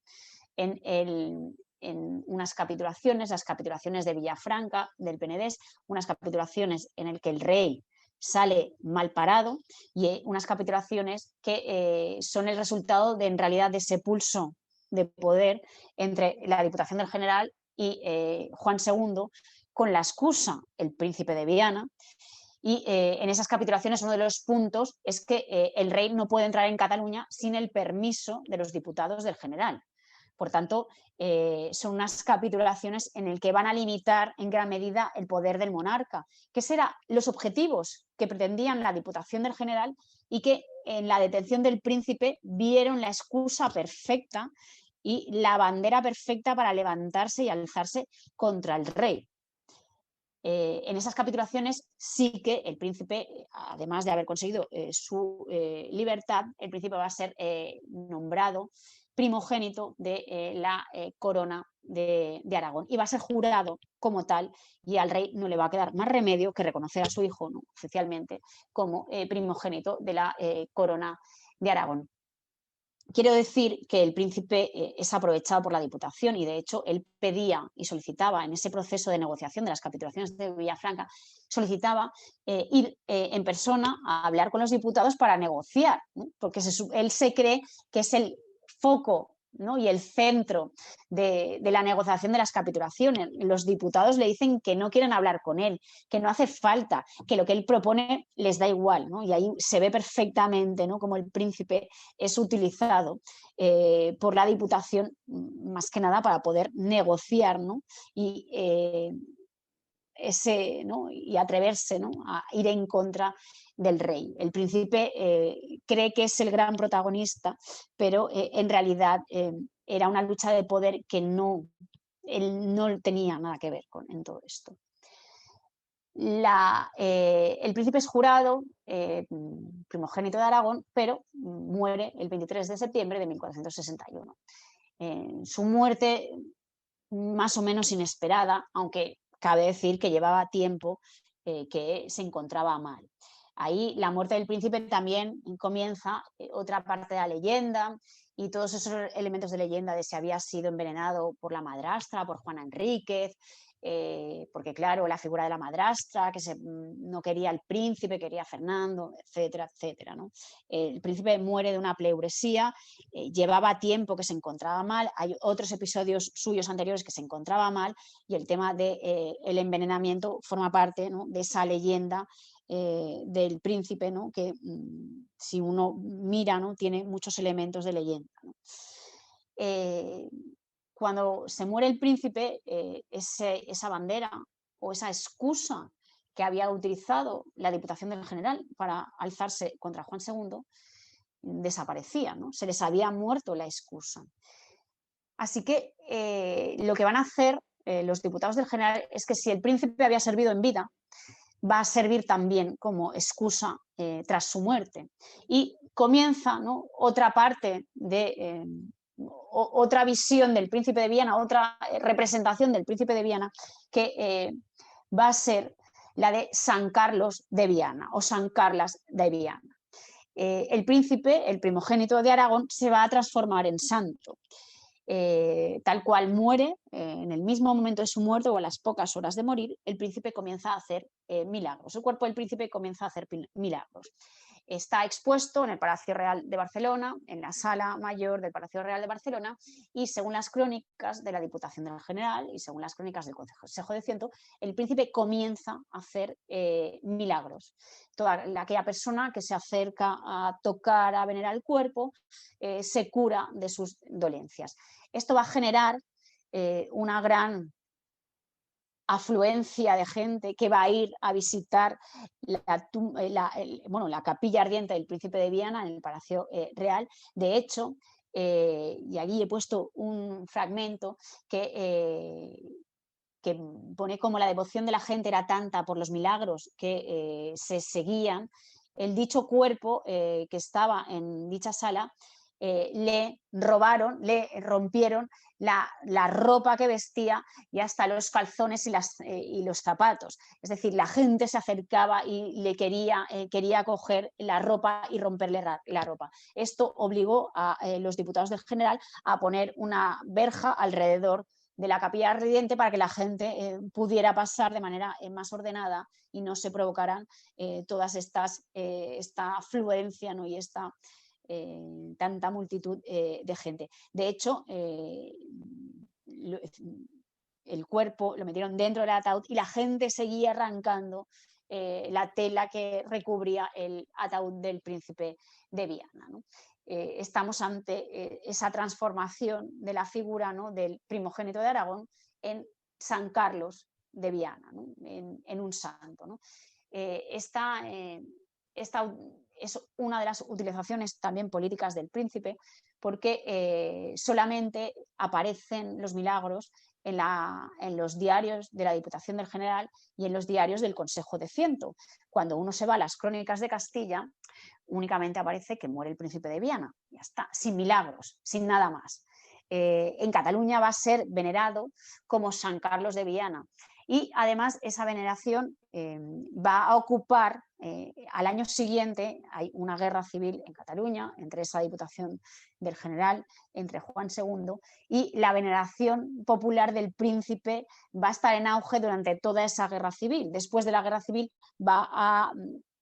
en unas capitulaciones, las capitulaciones de Villafranca, del Penedès, unas capitulaciones en el que el rey sale mal parado y unas capitulaciones que son el resultado en realidad de ese pulso de poder entre la Diputación del General y Juan II, con la excusa el príncipe de Viana. Y en esas capitulaciones uno de los puntos es que el rey no puede entrar en Cataluña sin el permiso de los diputados del General. Por tanto, son unas capitulaciones en las que van a limitar en gran medida el poder del monarca, que serán los objetivos que pretendían la Diputación del General y que en la detención del príncipe vieron la excusa perfecta y la bandera perfecta para levantarse y alzarse contra el rey. En esas capitulaciones sí que el príncipe, además de haber conseguido su libertad, el príncipe va a ser nombrado primogénito de la corona de Aragón y va a ser jurado como tal, y al rey no le va a quedar más remedio que reconocer a su hijo, ¿no?, oficialmente como primogénito de la corona de Aragón. Quiero decir que el príncipe es aprovechado por la Diputación y, de hecho, él pedía y solicitaba en ese proceso de negociación de las capitulaciones de Villafranca, solicitaba ir en persona a hablar con los diputados para negociar, ¿no?, porque él se cree que es el foco, ¿no?, y el centro de la negociación de las capitulaciones. Los diputados le dicen que no quieren hablar con él, que no hace falta, que lo que él propone les da igual, ¿no? Y ahí se ve perfectamente, ¿no?, cómo el príncipe es utilizado por la Diputación más que nada para poder negociar, ¿no?, y, ¿no?, y atreverse, ¿no?, a ir en contra del rey. El príncipe cree que es el gran protagonista, pero en realidad era una lucha de poder que él no tenía nada que ver en todo esto. El príncipe es jurado, primogénito de Aragón, pero muere el 23 de septiembre de 1461. Su muerte más o menos inesperada, aunque cabe decir que llevaba tiempo que se encontraba mal. Ahí la muerte del príncipe también comienza otra parte de la leyenda y todos esos elementos de leyenda de si había sido envenenado por la madrastra, por Juana Enríquez, porque claro, la figura de la madrastra, que no quería al príncipe, quería a Fernando, etcétera, etcétera, ¿no? El príncipe muere de una pleuresía, llevaba tiempo que se encontraba mal, hay otros episodios suyos anteriores que se encontraba mal y el tema del envenenamiento forma parte, ¿no?, de esa leyenda del príncipe, ¿no?, que si uno mira, ¿no?, tiene muchos elementos de leyenda, ¿no? Cuando se muere el príncipe, esa bandera o esa excusa que había utilizado la Diputación del General para alzarse contra Juan II desaparecía, ¿no? Se les había muerto la excusa. Así que lo que van a hacer los diputados del General es que si el príncipe había servido en vida, va a servir también como excusa tras su muerte. Y comienza, ¿no?, otra parte de otra visión del príncipe de Viana, otra representación del príncipe de Viana, que va a ser la de San Carlos de Viana o San Carlas de Viana. El príncipe, el primogénito de Aragón, se va a transformar en santo. Tal cual muere, en el mismo momento de su muerte o a las pocas horas de morir, el príncipe comienza a hacer milagros. El cuerpo del príncipe comienza a hacer milagros. Está expuesto en el Palacio Real de Barcelona, en la Sala Mayor del Palacio Real de Barcelona, y según las crónicas de la Diputación del General y según las crónicas del Consejo de Ciento, el príncipe comienza a hacer milagros. Toda aquella persona que se acerca a tocar, a venerar el cuerpo, se cura de sus dolencias. Esto va a generar una gran afluencia de gente que va a ir a visitar la capilla ardiente del príncipe de Viana en el Palacio Real. De hecho, y allí he puesto un fragmento que pone como la devoción de la gente era tanta por los milagros que se seguían, el dicho cuerpo que estaba en dicha sala le robaron, le rompieron la ropa que vestía y hasta los calzones y los zapatos. Es decir, la gente se acercaba y le quería coger la ropa y romperle la ropa. Esto obligó a los diputados del General a poner una verja alrededor de la capilla ardiente para que la gente pudiera pasar de manera más ordenada y no se provocaran todas esta afluencia, ¿no?, y esta tanta multitud de gente. De hecho, el cuerpo lo metieron dentro del ataúd y la gente seguía arrancando la tela que recubría el ataúd del príncipe de Viana, ¿no? Estamos ante esa transformación de la figura, ¿no?, del primogénito de Aragón en San Carlos de Viana, ¿no?, en un santo, ¿no? es una de las utilizaciones también políticas del príncipe, porque solamente aparecen los milagros en los diarios de la Diputación del General y en los diarios del Consejo de Ciento. Cuando uno se va a las crónicas de Castilla, únicamente aparece que muere el príncipe de Viana, ya está, sin milagros, sin nada más. En Cataluña va a ser venerado como San Carlos de Viana y además esa veneración va a ocupar, al año siguiente hay una guerra civil en Cataluña entre esa Diputación del General, entre Juan II, y la veneración popular del príncipe va a estar en auge durante toda esa guerra civil. Después de la guerra civil va a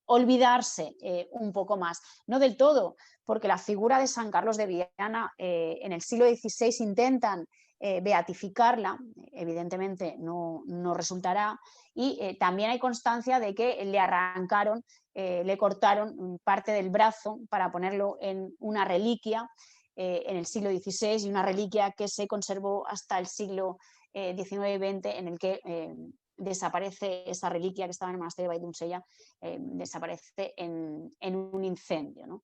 olvidarse un poco más, no del todo, porque la figura de San Carlos de Viana en el siglo XVI intentan beatificarla, evidentemente no resultará, y también hay constancia de que le arrancaron, le cortaron parte del brazo para ponerlo en una reliquia en el siglo XVI, y una reliquia que se conservó hasta el siglo XIX y XX, en el que desaparece esa reliquia que estaba en el monasterio de Valldoncella, desaparece en un incendio, ¿no?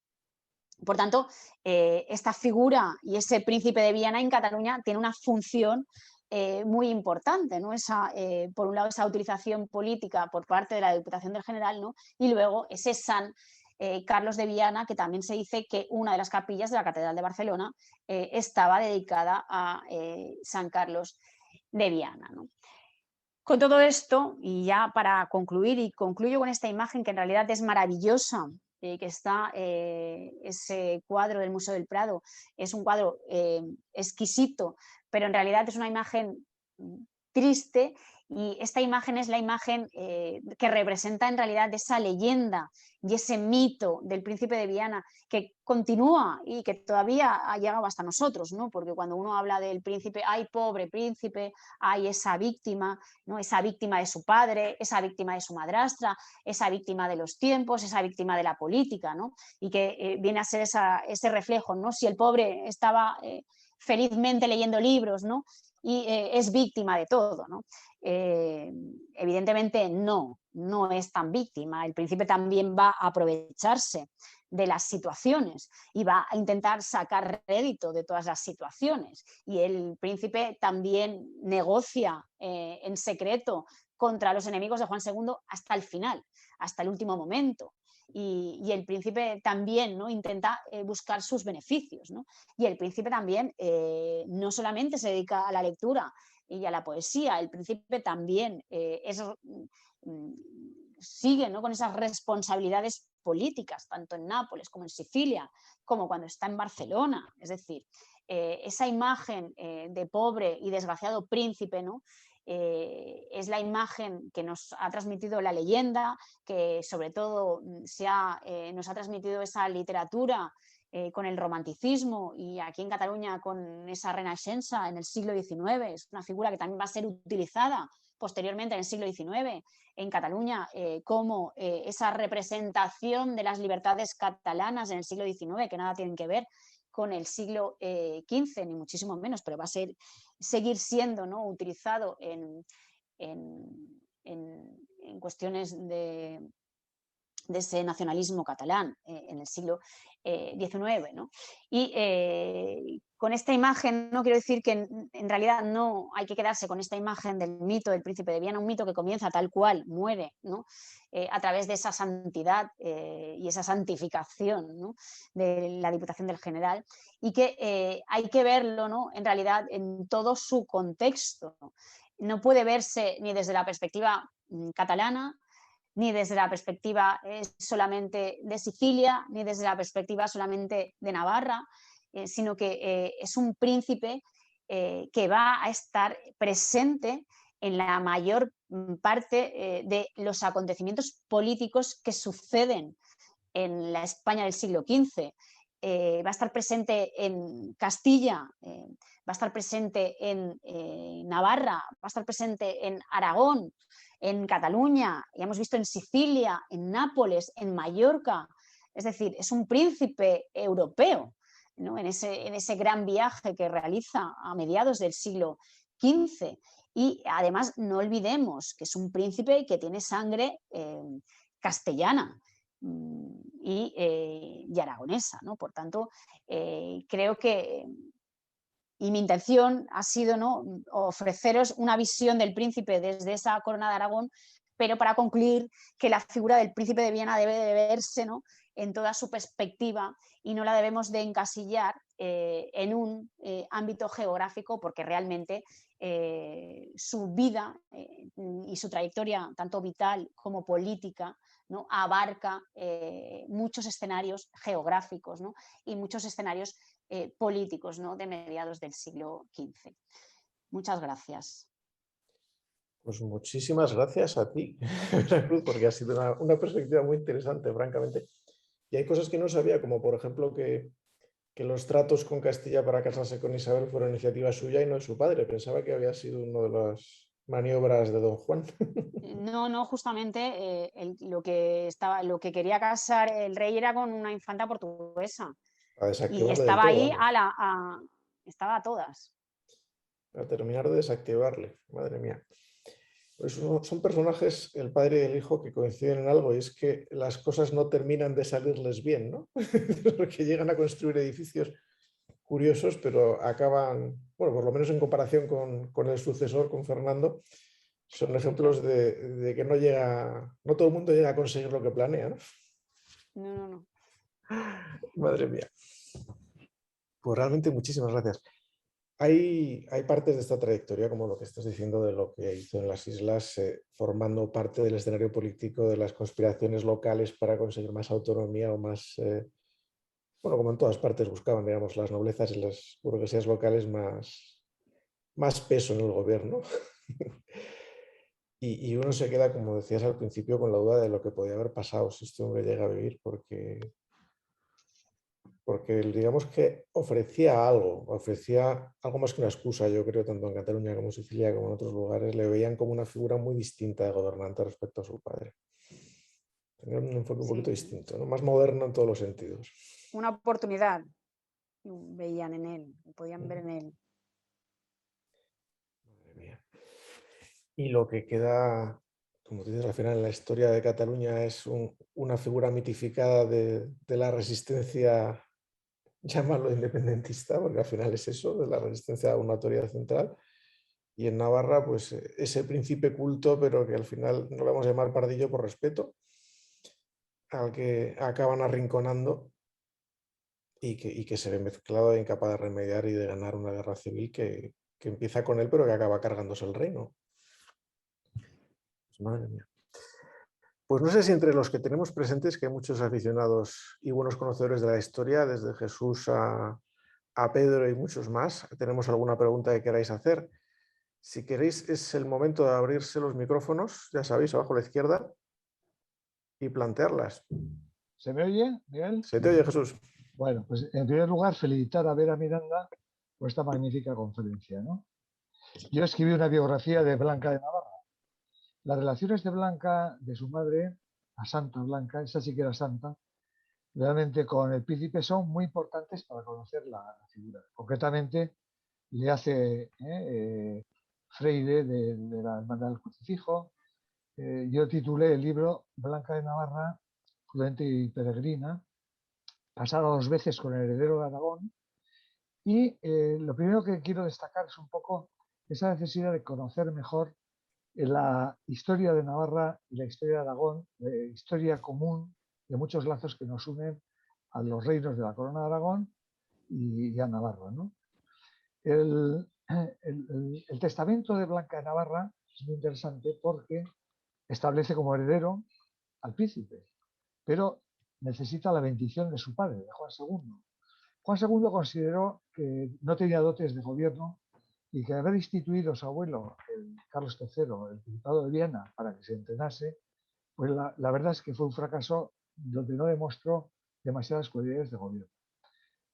Por tanto, esta figura y ese príncipe de Viana en Cataluña tiene una función muy importante, ¿no? Por un lado, esa utilización política por parte de la Diputación del General, ¿no? Y luego ese San Carlos de Viana, que también se dice que una de las capillas de la Catedral de Barcelona estaba dedicada a San Carlos de Viana, ¿no? Con todo esto, y ya para concluir, y concluyo con esta imagen que en realidad es maravillosa, que está ese cuadro del Museo del Prado, es un cuadro exquisito, pero en realidad es una imagen triste, y esta imagen es la imagen que representa en realidad esa leyenda y ese mito del príncipe de Viana, que continúa y que todavía ha llegado hasta nosotros, ¿no? Porque cuando uno habla del príncipe, ¡ay, pobre príncipe!, hay esa víctima, ¿no? Esa víctima de su padre, esa víctima de su madrastra, esa víctima de los tiempos, esa víctima de la política, ¿no? Y que viene a ser ese reflejo, ¿no? Si el pobre estaba felizmente leyendo libros, ¿no? Y es víctima de todo, ¿no? Evidentemente no es tan víctima. El príncipe también va a aprovecharse de las situaciones y va a intentar sacar rédito de todas las situaciones. Y el príncipe también negocia en secreto contra los enemigos de Juan II hasta el final, hasta el último momento. Y el príncipe también, ¿no?, intenta buscar sus beneficios, ¿no? Y el príncipe también no solamente se dedica a la lectura y a la poesía, el príncipe también sigue, ¿no?, con esas responsabilidades políticas, tanto en Nápoles como en Sicilia, como cuando está en Barcelona. Es decir, esa imagen de pobre y desgraciado príncipe, ¿no?, es la imagen que nos ha transmitido la leyenda, que sobre todo nos ha transmitido esa literatura con el romanticismo, y aquí en Cataluña con esa Renaixença en el siglo XIX. Es una figura que también va a ser utilizada posteriormente en el siglo XIX en Cataluña como esa representación de las libertades catalanas en el siglo XIX, que nada tienen que ver con el siglo XV, ni muchísimo menos, pero va a seguir siendo, ¿no?, utilizado en cuestiones de ese nacionalismo catalán en el siglo XIX, ¿no? Y con esta imagen no quiero decir que en realidad no hay que quedarse con esta imagen del mito del príncipe de Viana, un mito que comienza tal cual, muere, ¿no?, a través de esa santidad y esa santificación, ¿no?, de la Diputación del General, y que hay que verlo, ¿no?, en realidad en todo su contexto. No puede verse ni desde la perspectiva catalana, ni desde la perspectiva solamente de Sicilia, ni desde la perspectiva solamente de Navarra, sino que es un príncipe que va a estar presente en la mayor parte de los acontecimientos políticos que suceden en la España del siglo XV. Va a estar presente en Castilla, va a estar presente en Navarra, va a estar presente en Aragón, en Cataluña, ya hemos visto en Sicilia, en Nápoles, en Mallorca. Es decir, es un príncipe europeo, ¿no?, en ese gran viaje que realiza a mediados del siglo XV. Y además no olvidemos que es un príncipe que tiene sangre castellana, y aragonesa, ¿no? Por tanto, creo que y mi intención ha sido, ¿no?, ofreceros una visión del príncipe desde esa corona de Aragón, pero para concluir que la figura del príncipe de Viena debe de verse, ¿no?, en toda su perspectiva y no la debemos de encasillar en un ámbito geográfico, porque realmente su vida y su trayectoria, tanto vital como política, ¿no?, abarca muchos escenarios geográficos, ¿no?, y muchos escenarios políticos, ¿no?, de mediados del siglo XV. Muchas gracias. Pues muchísimas gracias a ti, Veracruz, porque ha sido una perspectiva muy interesante, francamente. Y hay cosas que no sabía, como por ejemplo que los tratos con Castilla para casarse con Isabel fueron iniciativa suya y no de su padre. Pensaba que había sido una de las maniobras de Don Juan. No, no, justamente lo que quería casar el rey era con una infanta portuguesa A y desactivarle del estaba todo, ahí vamos. estaba a todas. A terminar de desactivarle, madre mía. Pues son personajes, el padre y el hijo, que coinciden en algo, y es que las cosas no terminan de salirles bien, ¿no? Porque llegan a construir edificios curiosos, pero acaban, bueno, por lo menos en comparación con el sucesor, con Fernando, son ejemplos de que no todo el mundo llega a conseguir lo que planea, ¿no? No, no, no. Madre mía. Pues realmente muchísimas gracias. Hay partes de esta trayectoria, como lo que estás diciendo de lo que hizo en las islas, formando parte del escenario político de las conspiraciones locales para conseguir más autonomía o más, bueno, como en todas partes buscaban, digamos, las noblezas y las burguesías locales más peso en el gobierno. Y uno se queda, como decías al principio, con la duda de lo que podía haber pasado si este hombre llega a vivir, porque digamos que ofrecía algo más que una excusa, yo creo, tanto en Cataluña como en Sicilia como en otros lugares, le veían como una figura muy distinta de gobernante respecto a su padre. Tenía un enfoque un poquito Sí, distinto, ¿no? Más moderno en todos los sentidos. una oportunidad veían en él, podían ver en él. Madre mía. Y lo que queda, como dices, al final en la historia de Cataluña es una figura mitificada de la resistencia, llámalo independentista, porque al final es eso, de la resistencia a una autoridad central. Y en Navarra, pues ese príncipe culto, pero que al final no le vamos a llamar pardillo por respeto, al que acaban arrinconando y que se ve mezclado e incapaz de remediar y de ganar una guerra civil que empieza con él, pero que acaba cargándose el reino. Pues, madre mía. Pues no sé si entre los que tenemos presentes, que hay muchos aficionados y buenos conocedores de la historia, desde Jesús a Pedro y muchos más, tenemos alguna pregunta que queráis hacer. Si queréis, es el momento de abrirse los micrófonos, ya sabéis, abajo a la izquierda, y plantearlas. ¿Se me oye, Miguel? ¿Se te oye, Jesús? Bueno, pues en primer lugar, felicitar a Vera Miranda por esta magnífica conferencia, ¿no? Yo escribí una biografía de Blanca de Navarra. Las relaciones de Blanca, de su madre, a Santa Blanca, esa sí que era santa, realmente con el príncipe son muy importantes para conocer la figura. Concretamente, le hace Freire de la Hermandad del Crucifijo. Yo titulé el libro Blanca de Navarra, prudente y peregrina, casada 2 veces con el heredero de Aragón. Y lo primero que quiero destacar es un poco esa necesidad de conocer mejor la historia de Navarra y la historia de Aragón, la historia común de muchos lazos que nos unen a los reinos de la Corona de Aragón y a Navarra, ¿no? El testamento de Blanca de Navarra es muy interesante porque establece como heredero al príncipe, pero necesita la bendición de su padre, de Juan II. Juan II consideró que no tenía dotes de gobierno y que haber instituido a su abuelo, el Carlos III, el Principado de Viena, para que se entrenase, pues la verdad es que fue un fracaso donde no demostró demasiadas cualidades de gobierno.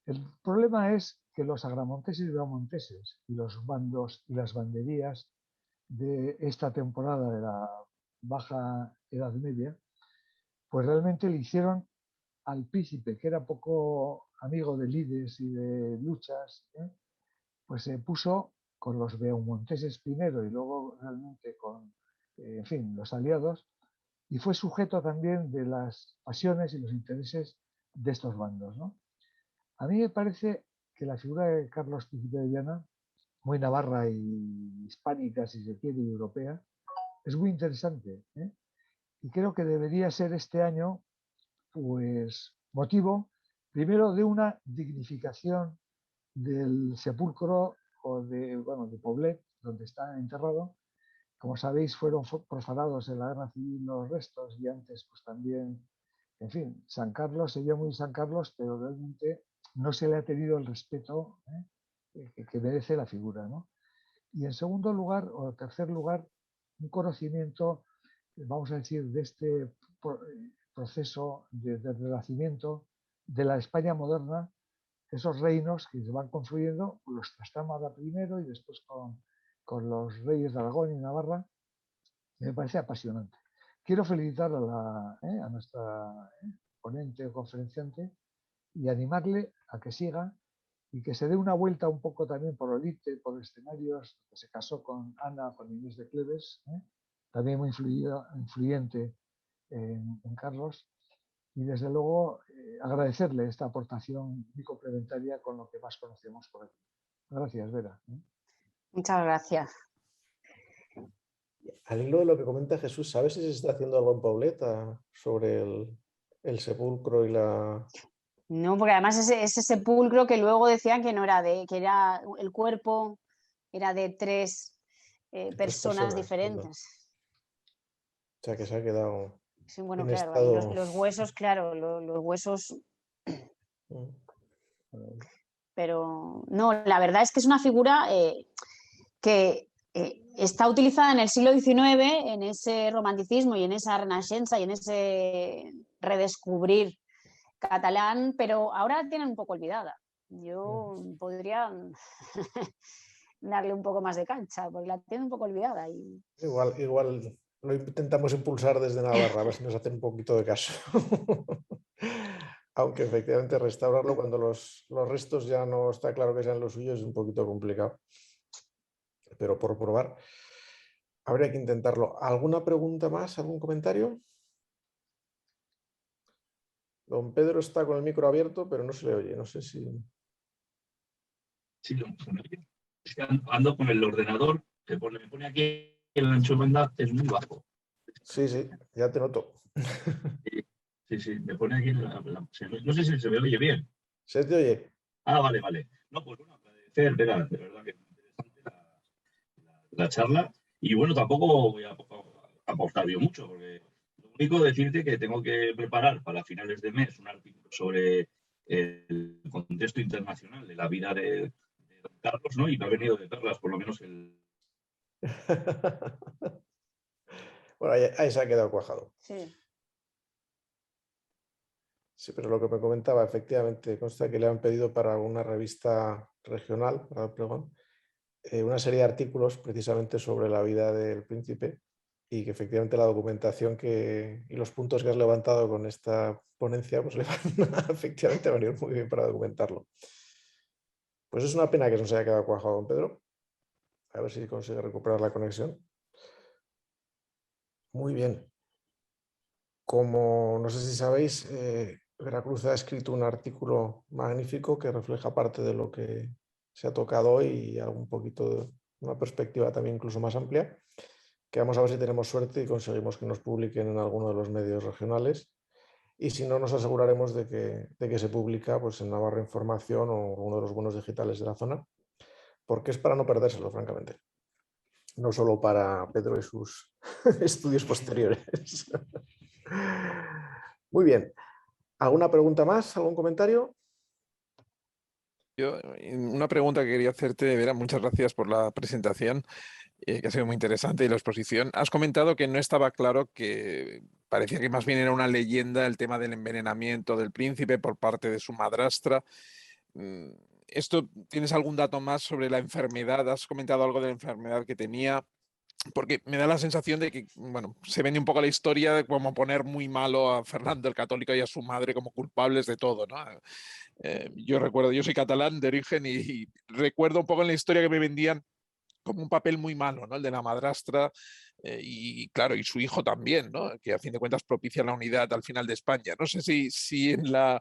El problema es que los agramonteses y beaumonteses y los bandos y las banderías de esta temporada de la Baja Edad Media, pues realmente le hicieron al príncipe, que era poco amigo de lides y de luchas, pues se puso con los beaumonteses primero y luego realmente con, en fin, los aliados, y fue sujeto también de las pasiones y los intereses de estos bandos, ¿no? A mí me parece que la figura de Carlos Príncipe de Viana, muy navarra y hispánica, si se quiere, y europea, es muy interesante, ¿eh? Y creo que debería ser este año, pues, motivo, primero, de una dignificación del sepulcro o de Poblet, donde está enterrado. Como sabéis, fueron profanados en la guerra civil los restos y antes, pues también, en fin, San Carlos se vio muy San Carlos, pero realmente no se le ha tenido el respeto que merece la figura, ¿no? Y en segundo lugar, o tercer lugar, un conocimiento, vamos a decir, de este proceso de renacimiento de la España moderna, esos reinos que se van construyendo, los Trastámara primero y después con los reyes de Aragón y Navarra, me parece apasionante. Quiero felicitar a nuestra ponente o conferenciante y animarle a que siga y que se dé una vuelta un poco también por Olite, por escenarios, que se casó con Ana, con Inés de Cleves, también muy influyente en Carlos, y desde luego agradecerle esta aportación muy complementaria con lo que más conocemos por aquí. Gracias, Vera. Muchas gracias. Al hilo de lo que comenta Jesús, ¿sabes si se está haciendo algo en Pauleta sobre el sepulcro y la... No, porque además ese sepulcro que luego decían que no era que era el cuerpo, era de tres personas diferentes. O sea, que se ha quedado Sí, bueno, en claro, estado... los huesos, claro, los huesos... Pero no, la verdad es que es una figura que está utilizada en el siglo XIX, en ese romanticismo y en esa renascença y en ese redescubrir catalán, pero ahora tienen un poco olvidada. Yo podría darle un poco más de cancha, porque la tienen un poco olvidada. Y... Igual lo intentamos impulsar desde Navarra, a ver si nos hacen un poquito de caso. Aunque efectivamente restaurarlo cuando los restos ya no está claro que sean los suyos es un poquito complicado. Pero por probar, habría que intentarlo. ¿Alguna pregunta más? ¿Algún comentario? Don Pedro está con el micro abierto, pero no se le oye. No sé si... Sí, es que ando con el ordenador, me pone aquí el ancho de banda es muy bajo. Sí, ya te noto. Sí, me pone aquí no sé si se me oye bien. ¿Se te oye? Ah, vale. No, pues bueno, agradecer, Vera, de verdad que es interesante la charla. Y bueno, tampoco voy a aportar yo mucho, porque lo único decirte que tengo que preparar para finales de mes un artículo sobre el contexto internacional de la vida de Don Carlos, ¿no? Y me ha venido de perlas, por lo menos el... Bueno, ahí se ha quedado cuajado. Sí. Sí, pero lo que me comentaba, efectivamente, consta que le han pedido para una revista regional, para el pregón, una serie de artículos precisamente sobre la vida del príncipe y que efectivamente la documentación y los puntos que has levantado con esta ponencia pues le van efectivamente a venir muy bien para documentarlo. Pues es una pena que no se haya quedado cuajado, don Pedro. A ver si consigue recuperar la conexión. Muy bien. Como no sé si sabéis, Veracruz ha escrito un artículo magnífico que refleja parte de lo que se ha tocado hoy y algún poquito de una perspectiva también incluso más amplia, que vamos a ver si tenemos suerte y conseguimos que nos publiquen en alguno de los medios regionales. Y si no, nos aseguraremos de que se publica pues, en Navarra Información o uno de los buenos digitales de la zona, porque es para no perdérselo, francamente. No solo para Pedro y sus estudios posteriores. Muy bien. ¿Alguna pregunta más? ¿Algún comentario? Yo, una pregunta que quería hacerte, Vera, muchas gracias por la presentación, que ha sido muy interesante, y la exposición. Has comentado que no estaba claro, que parecía que más bien era una leyenda el tema del envenenamiento del príncipe por parte de su madrastra. ¿Tienes algún dato más sobre la enfermedad? ¿Has comentado algo de la enfermedad que tenía? Porque me da la sensación de que, bueno, se vende un poco la historia de como poner muy malo a Fernando el Católico y a su madre como culpables de todo, ¿no? Yo recuerdo, yo soy catalán de origen y recuerdo un poco en la historia que me vendían como un papel muy malo, ¿no? El de la madrastra y claro, y su hijo también, ¿no? Que a fin de cuentas propicia la unidad al final de España. No sé si en la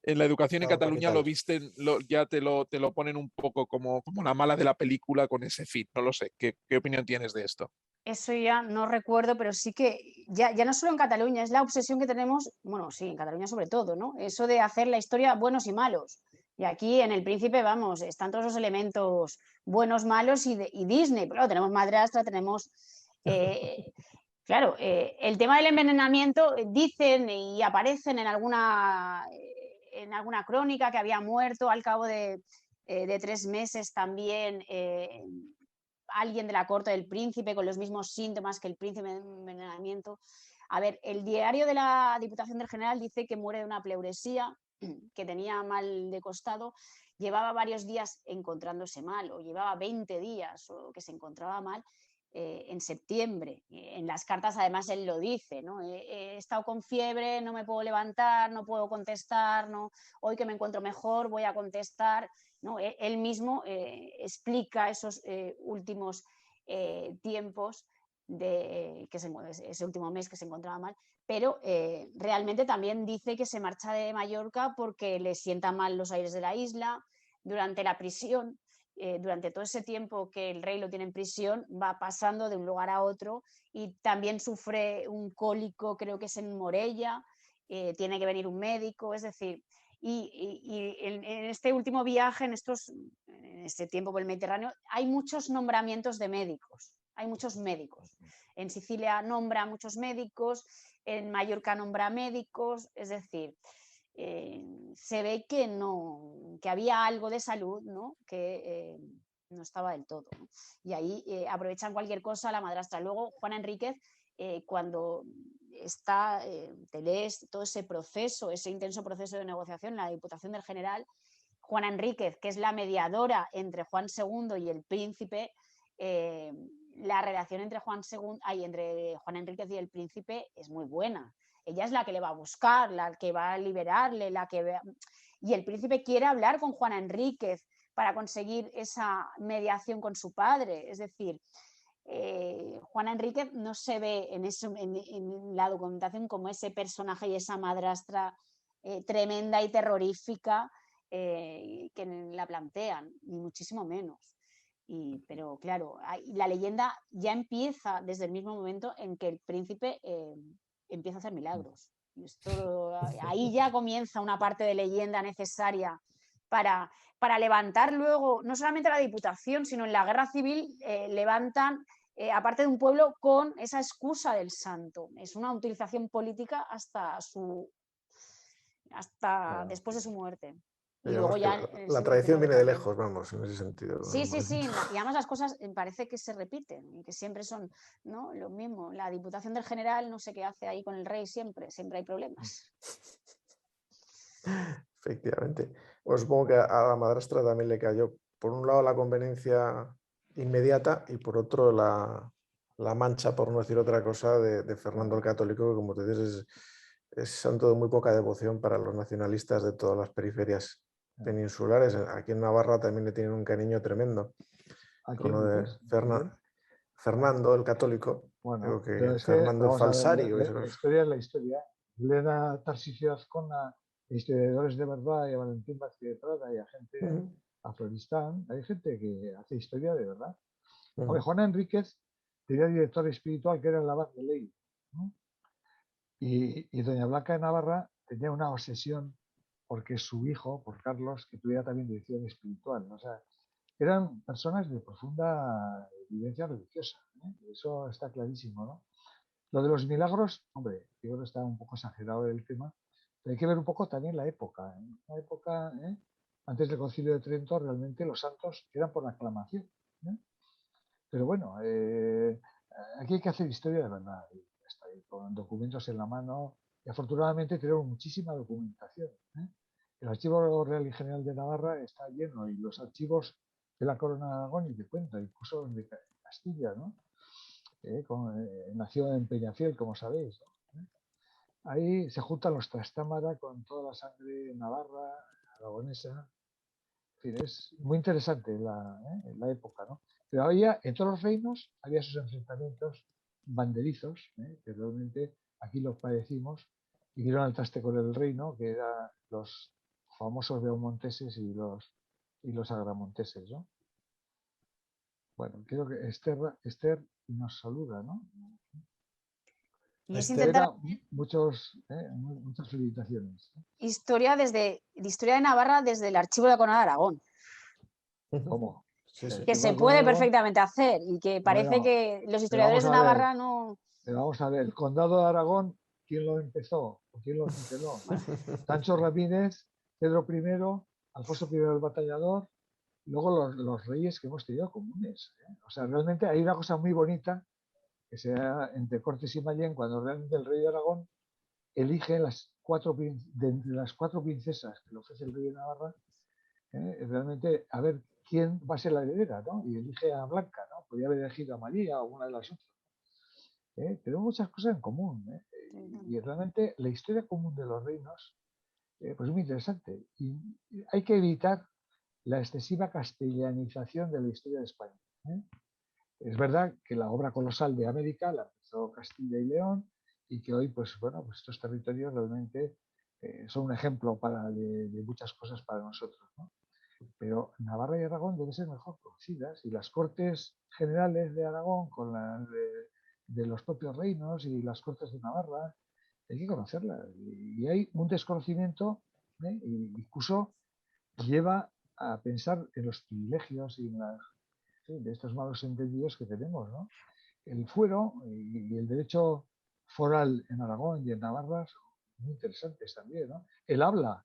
educación en Claro, Cataluña lo capital. visten, ya te lo ponen un poco como la mala de la película con ese fin. No lo sé. ¿Qué opinión tienes de esto? Eso ya no recuerdo, pero sí que ya no solo en Cataluña, es la obsesión que tenemos, bueno, sí, en Cataluña sobre todo, ¿no? Eso de hacer la historia buenos y malos. Y aquí en El Príncipe, vamos, están todos los elementos buenos, malos y Disney. Pero tenemos madrastra, tenemos... claro, el tema del envenenamiento, dicen y aparecen en alguna crónica que había muerto al cabo de 3 meses también alguien de la corte del príncipe con los mismos síntomas que el príncipe de envenenamiento. A ver, el diario de la Diputación del General dice que muere de una pleuresía, que tenía mal de costado, llevaba varios días encontrándose mal, o llevaba 20 días, o que se encontraba mal, en septiembre. En las cartas además él lo dice, ¿no? He estado con fiebre, no me puedo levantar, no puedo contestar, ¿no? Hoy que me encuentro mejor voy a contestar, ¿no? Él mismo explica esos últimos tiempos de ese último mes que se encontraba mal, pero realmente también dice que se marcha de Mallorca porque le sientan mal los aires de la isla. Durante la prisión, durante todo ese tiempo que el rey lo tiene en prisión, va pasando de un lugar a otro y también sufre un cólico, creo que es en Morella, tiene que venir un médico, es decir, y en este último viaje, en este tiempo por el Mediterráneo, hay muchos nombramientos de médicos, hay muchos médicos. En Sicilia nombra muchos médicos, en Mallorca nombra médicos, es decir, se ve que había algo de salud, ¿no? Que no estaba del todo, ¿no? Y ahí aprovechan cualquier cosa la madrastra. Luego Juan Enríquez, cuando te lees todo ese proceso, ese intenso proceso de negociación en la Diputación del General, Juana Enríquez, que es la mediadora entre Juan II y el príncipe, la relación entre entre Juan Enríquez y el príncipe es muy buena. Ella es la que le va a buscar, la que va a liberarle, y el príncipe quiere hablar con Juana Enríquez para conseguir esa mediación con su padre. Es decir, Juana Enríquez no se ve en la documentación como ese personaje y esa madrastra tremenda y terrorífica que la plantean, ni muchísimo menos. Pero claro, la leyenda ya empieza desde el mismo momento en que el príncipe empieza a hacer milagros. Ahí ya comienza una parte de leyenda necesaria para levantar luego, no solamente la Diputación, sino en la guerra civil levantan, aparte de un pueblo, con esa excusa del santo. Es una utilización política hasta Claro. después de su muerte. Y Digamos luego que ya la tradición viene de lejos, vamos, en ese sentido. Sí, y además las cosas parece que se repiten y que siempre son, ¿no?, lo mismo. La Diputación del General no sé qué hace ahí con el rey, siempre hay problemas. Efectivamente. Bueno, supongo que a la madrastra también le cayó, por un lado, la conveniencia inmediata y por otro, la mancha, por no decir otra cosa, de Fernando el Católico, que, como te dices, es santo de muy poca devoción para los nacionalistas de todas las periferias peninsulares. Aquí en Navarra también le tienen un cariño tremendo. ¿A Con quién lo de dices? Fernando el Católico. Bueno, Creo que pero es que, Fernando el vamos a ver, Falsari. la historia es la historia. Elena Tarsicio Azcona, historiadores de verdad, y a Valentín Vázquez de Prada, y a gente, a Floristán, hay gente que hace historia de verdad. Hombre, Juana Enríquez tenía director espiritual que era el abad de Ley, ¿no? Y doña Blanca de Navarra tenía una obsesión porque su hijo, por Carlos, que tuviera también dirección espiritual, ¿no? O sea, eran personas de profunda vivencia religiosa, ¿eh? Eso está clarísimo, ¿no? Lo de los milagros, hombre, yo creo que está un poco exagerado el tema, pero hay que ver un poco también la época. La época, antes del Concilio de Trento, realmente los santos eran por aclamación, ¿eh? Pero bueno, aquí hay que hacer historia de verdad, con documentos en la mano, y afortunadamente tenemos muchísima documentación, ¿eh? El Archivo Real y General de Navarra está lleno, y los archivos de la Corona de Aragón, y de cuenta, incluso de Castilla, ¿no? Nació en Peñafiel, como sabéis, ¿no? Ahí se juntan los Trastámara con toda la sangre navarra, aragonesa. En fin, es muy interesante la época, ¿no? Pero había, en todos los reinos, había sus enfrentamientos banderizos, que realmente aquí los padecimos, y dieron al traste con el reino, que eran los famosos beaumonteses y los agramonteses, ¿no? Bueno, creo que Esther nos saluda, ¿no? Y es Esther, intentar Muchas felicitaciones. historia de Navarra desde el archivo de la Corona de Aragón, ¿Cómo? sí, sí. que se Archivo puede Aragón. perfectamente hacer y que parece Bueno, que los pero historiadores de vamos a ver. Navarra no... Pero vamos a ver, el condado de Aragón, ¿quién lo empezó? ¿O quién lo tuteló? Sancho Ramírez, Pedro I, Alfonso I el Batallador, luego los reyes que hemos tenido comunes. O sea, realmente hay una cosa muy bonita que se da entre Cortes y Mayén, cuando realmente el rey de Aragón elige de entre las 4 princesas que le ofrece el rey de Navarra, realmente a ver quién va a ser la heredera, ¿no? Y elige a Blanca, ¿no? Podría haber elegido a María o alguna de las otras. Tenemos muchas cosas en común, y realmente la historia común de los reinos pues es muy interesante, y hay que evitar la excesiva castellanización de la historia de España. Es verdad que la obra colosal de América la empezó Castilla y León, y que hoy pues bueno, pues estos territorios realmente son un ejemplo de muchas cosas para nosotros, ¿no? Pero Navarra y Aragón deben ser mejor conocidas, y las Cortes Generales de Aragón con de los propios reinos y las Cortes de Navarra hay que conocerlas, y hay un desconocimiento, y incluso lleva a pensar en los privilegios y de estos malos entendidos que tenemos, ¿no? El fuero y el derecho foral en Aragón y en Navarra son muy interesantes también, ¿no? El habla,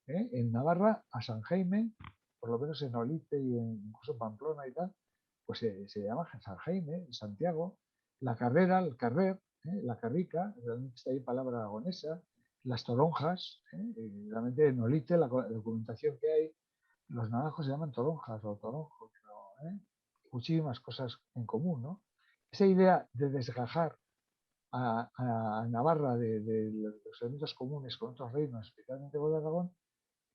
en Navarra a San Jaime, por lo menos en Olite y incluso en Pamplona y tal, pues se llama San Jaime, Santiago. La carrera, el carrer, la carrica, realmente está ahí palabra aragonesa. Las toronjas, realmente en Olite la documentación que hay, los naranjos se llaman toronjas o toronjos, muchísimas cosas en común, ¿no? Esa idea de desgajar a Navarra de los elementos comunes con otros reinos, especialmente con Aragón,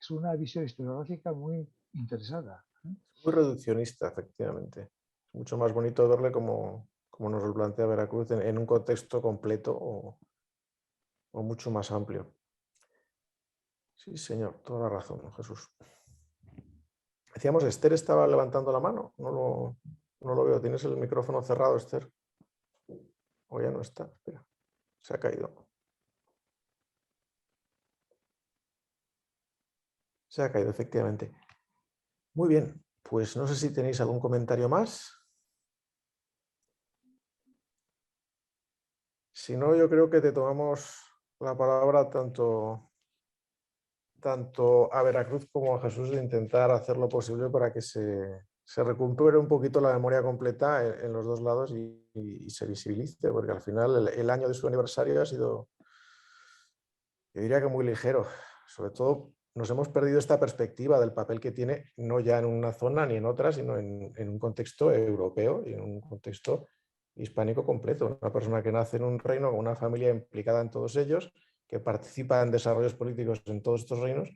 es una visión historiográfica muy interesada. Muy reduccionista, efectivamente. Es mucho más bonito verle como nos lo plantea Veracruz en un contexto completo o mucho más amplio. Sí, señor, toda la razón, ¿no, Jesús? Decíamos, Esther estaba levantando la mano. No lo veo. ¿Tienes el micrófono cerrado, Esther? O ya no está. Espera, se ha caído. Se ha caído, efectivamente. Muy bien, pues no sé si tenéis algún comentario más. Si no, yo creo que te tomamos la palabra tanto a Veracruz como a Jesús de intentar hacer lo posible para que se recupere un poquito la memoria completa en los dos lados y se visibilice, porque al final el año de su aniversario ha sido, yo diría que muy ligero. Sobre todo nos hemos perdido esta perspectiva del papel que tiene, no ya en una zona ni en otra, sino en un contexto europeo y en un contexto hispánico completo. Una persona que nace en un reino con una familia implicada en todos ellos, que participa en desarrollos políticos en todos estos reinos,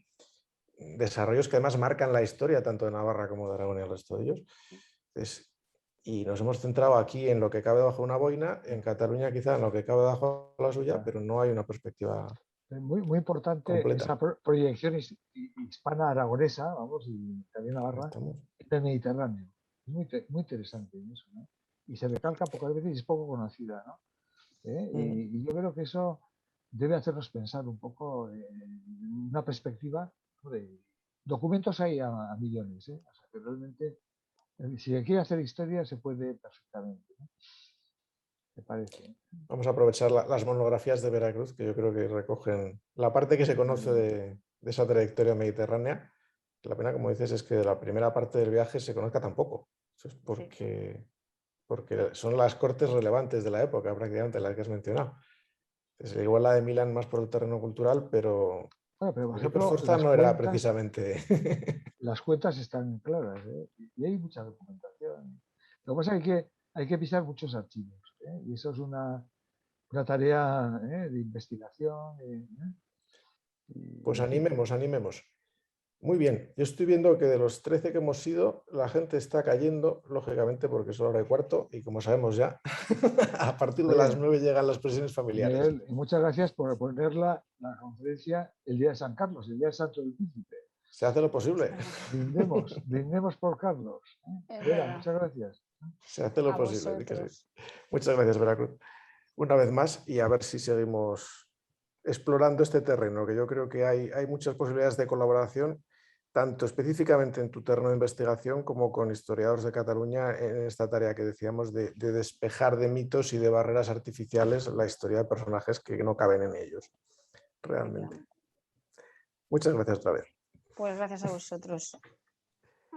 desarrollos que además marcan la historia tanto de Navarra como de Aragón y el resto de ellos. Entonces, y nos hemos centrado aquí en lo que cabe bajo una boina, en Cataluña quizá en lo que cabe bajo la suya, pero no hay una perspectiva Muy, muy importante completa. esa proyección hispana aragonesa, vamos, y también Navarra, en el Mediterráneo. Muy interesante eso, ¿no? Y se recalca pocas veces y es poco conocida, ¿no? Y yo creo que eso debe hacernos pensar un poco en una perspectiva, ¿no? De documentos hay a millones, o sea que realmente si se quiere hacer historia se puede perfectamente, ¿no? Me parece. Vamos a aprovechar las monografías de Veracruz, que yo creo que recogen la parte que se conoce de esa trayectoria mediterránea. La pena, como dices, es que de la primera parte del viaje se conozca tan poco. Eso es porque son las cortes relevantes de la época, prácticamente, las que has mencionado. Entonces, igual la de Milán más por el terreno cultural, pero Bueno, pero por Felipe ejemplo, Sforza no era precisamente... las cuentas están claras, y hay mucha documentación. Lo que pasa es que hay que pisar muchos archivos, y eso es una tarea de investigación. Pues animemos. Muy bien, yo estoy viendo que de los 13 que hemos ido, la gente está cayendo, lógicamente, porque es hora y cuarto, y como sabemos ya, a partir de las 9 llegan las presiones familiares. Miguel, y muchas gracias por poner la conferencia el día de San Carlos, el día de Santo del Príncipe. Se hace lo posible. Brindemos por Carlos. Vera, muchas gracias. Se hace lo posible. Que sí. Muchas gracias, Veracruz. Una vez más, y a ver si seguimos explorando este terreno, que yo creo que hay muchas posibilidades de colaboración, tanto específicamente en tu terreno de investigación como con historiadores de Cataluña en esta tarea que decíamos de despejar de mitos y de barreras artificiales la historia de personajes que no caben en ellos, realmente. Muchas gracias otra vez. Pues gracias a vosotros.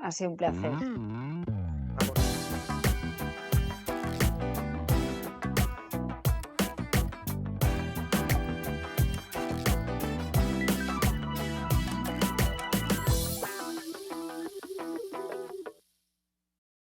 Ha sido un placer.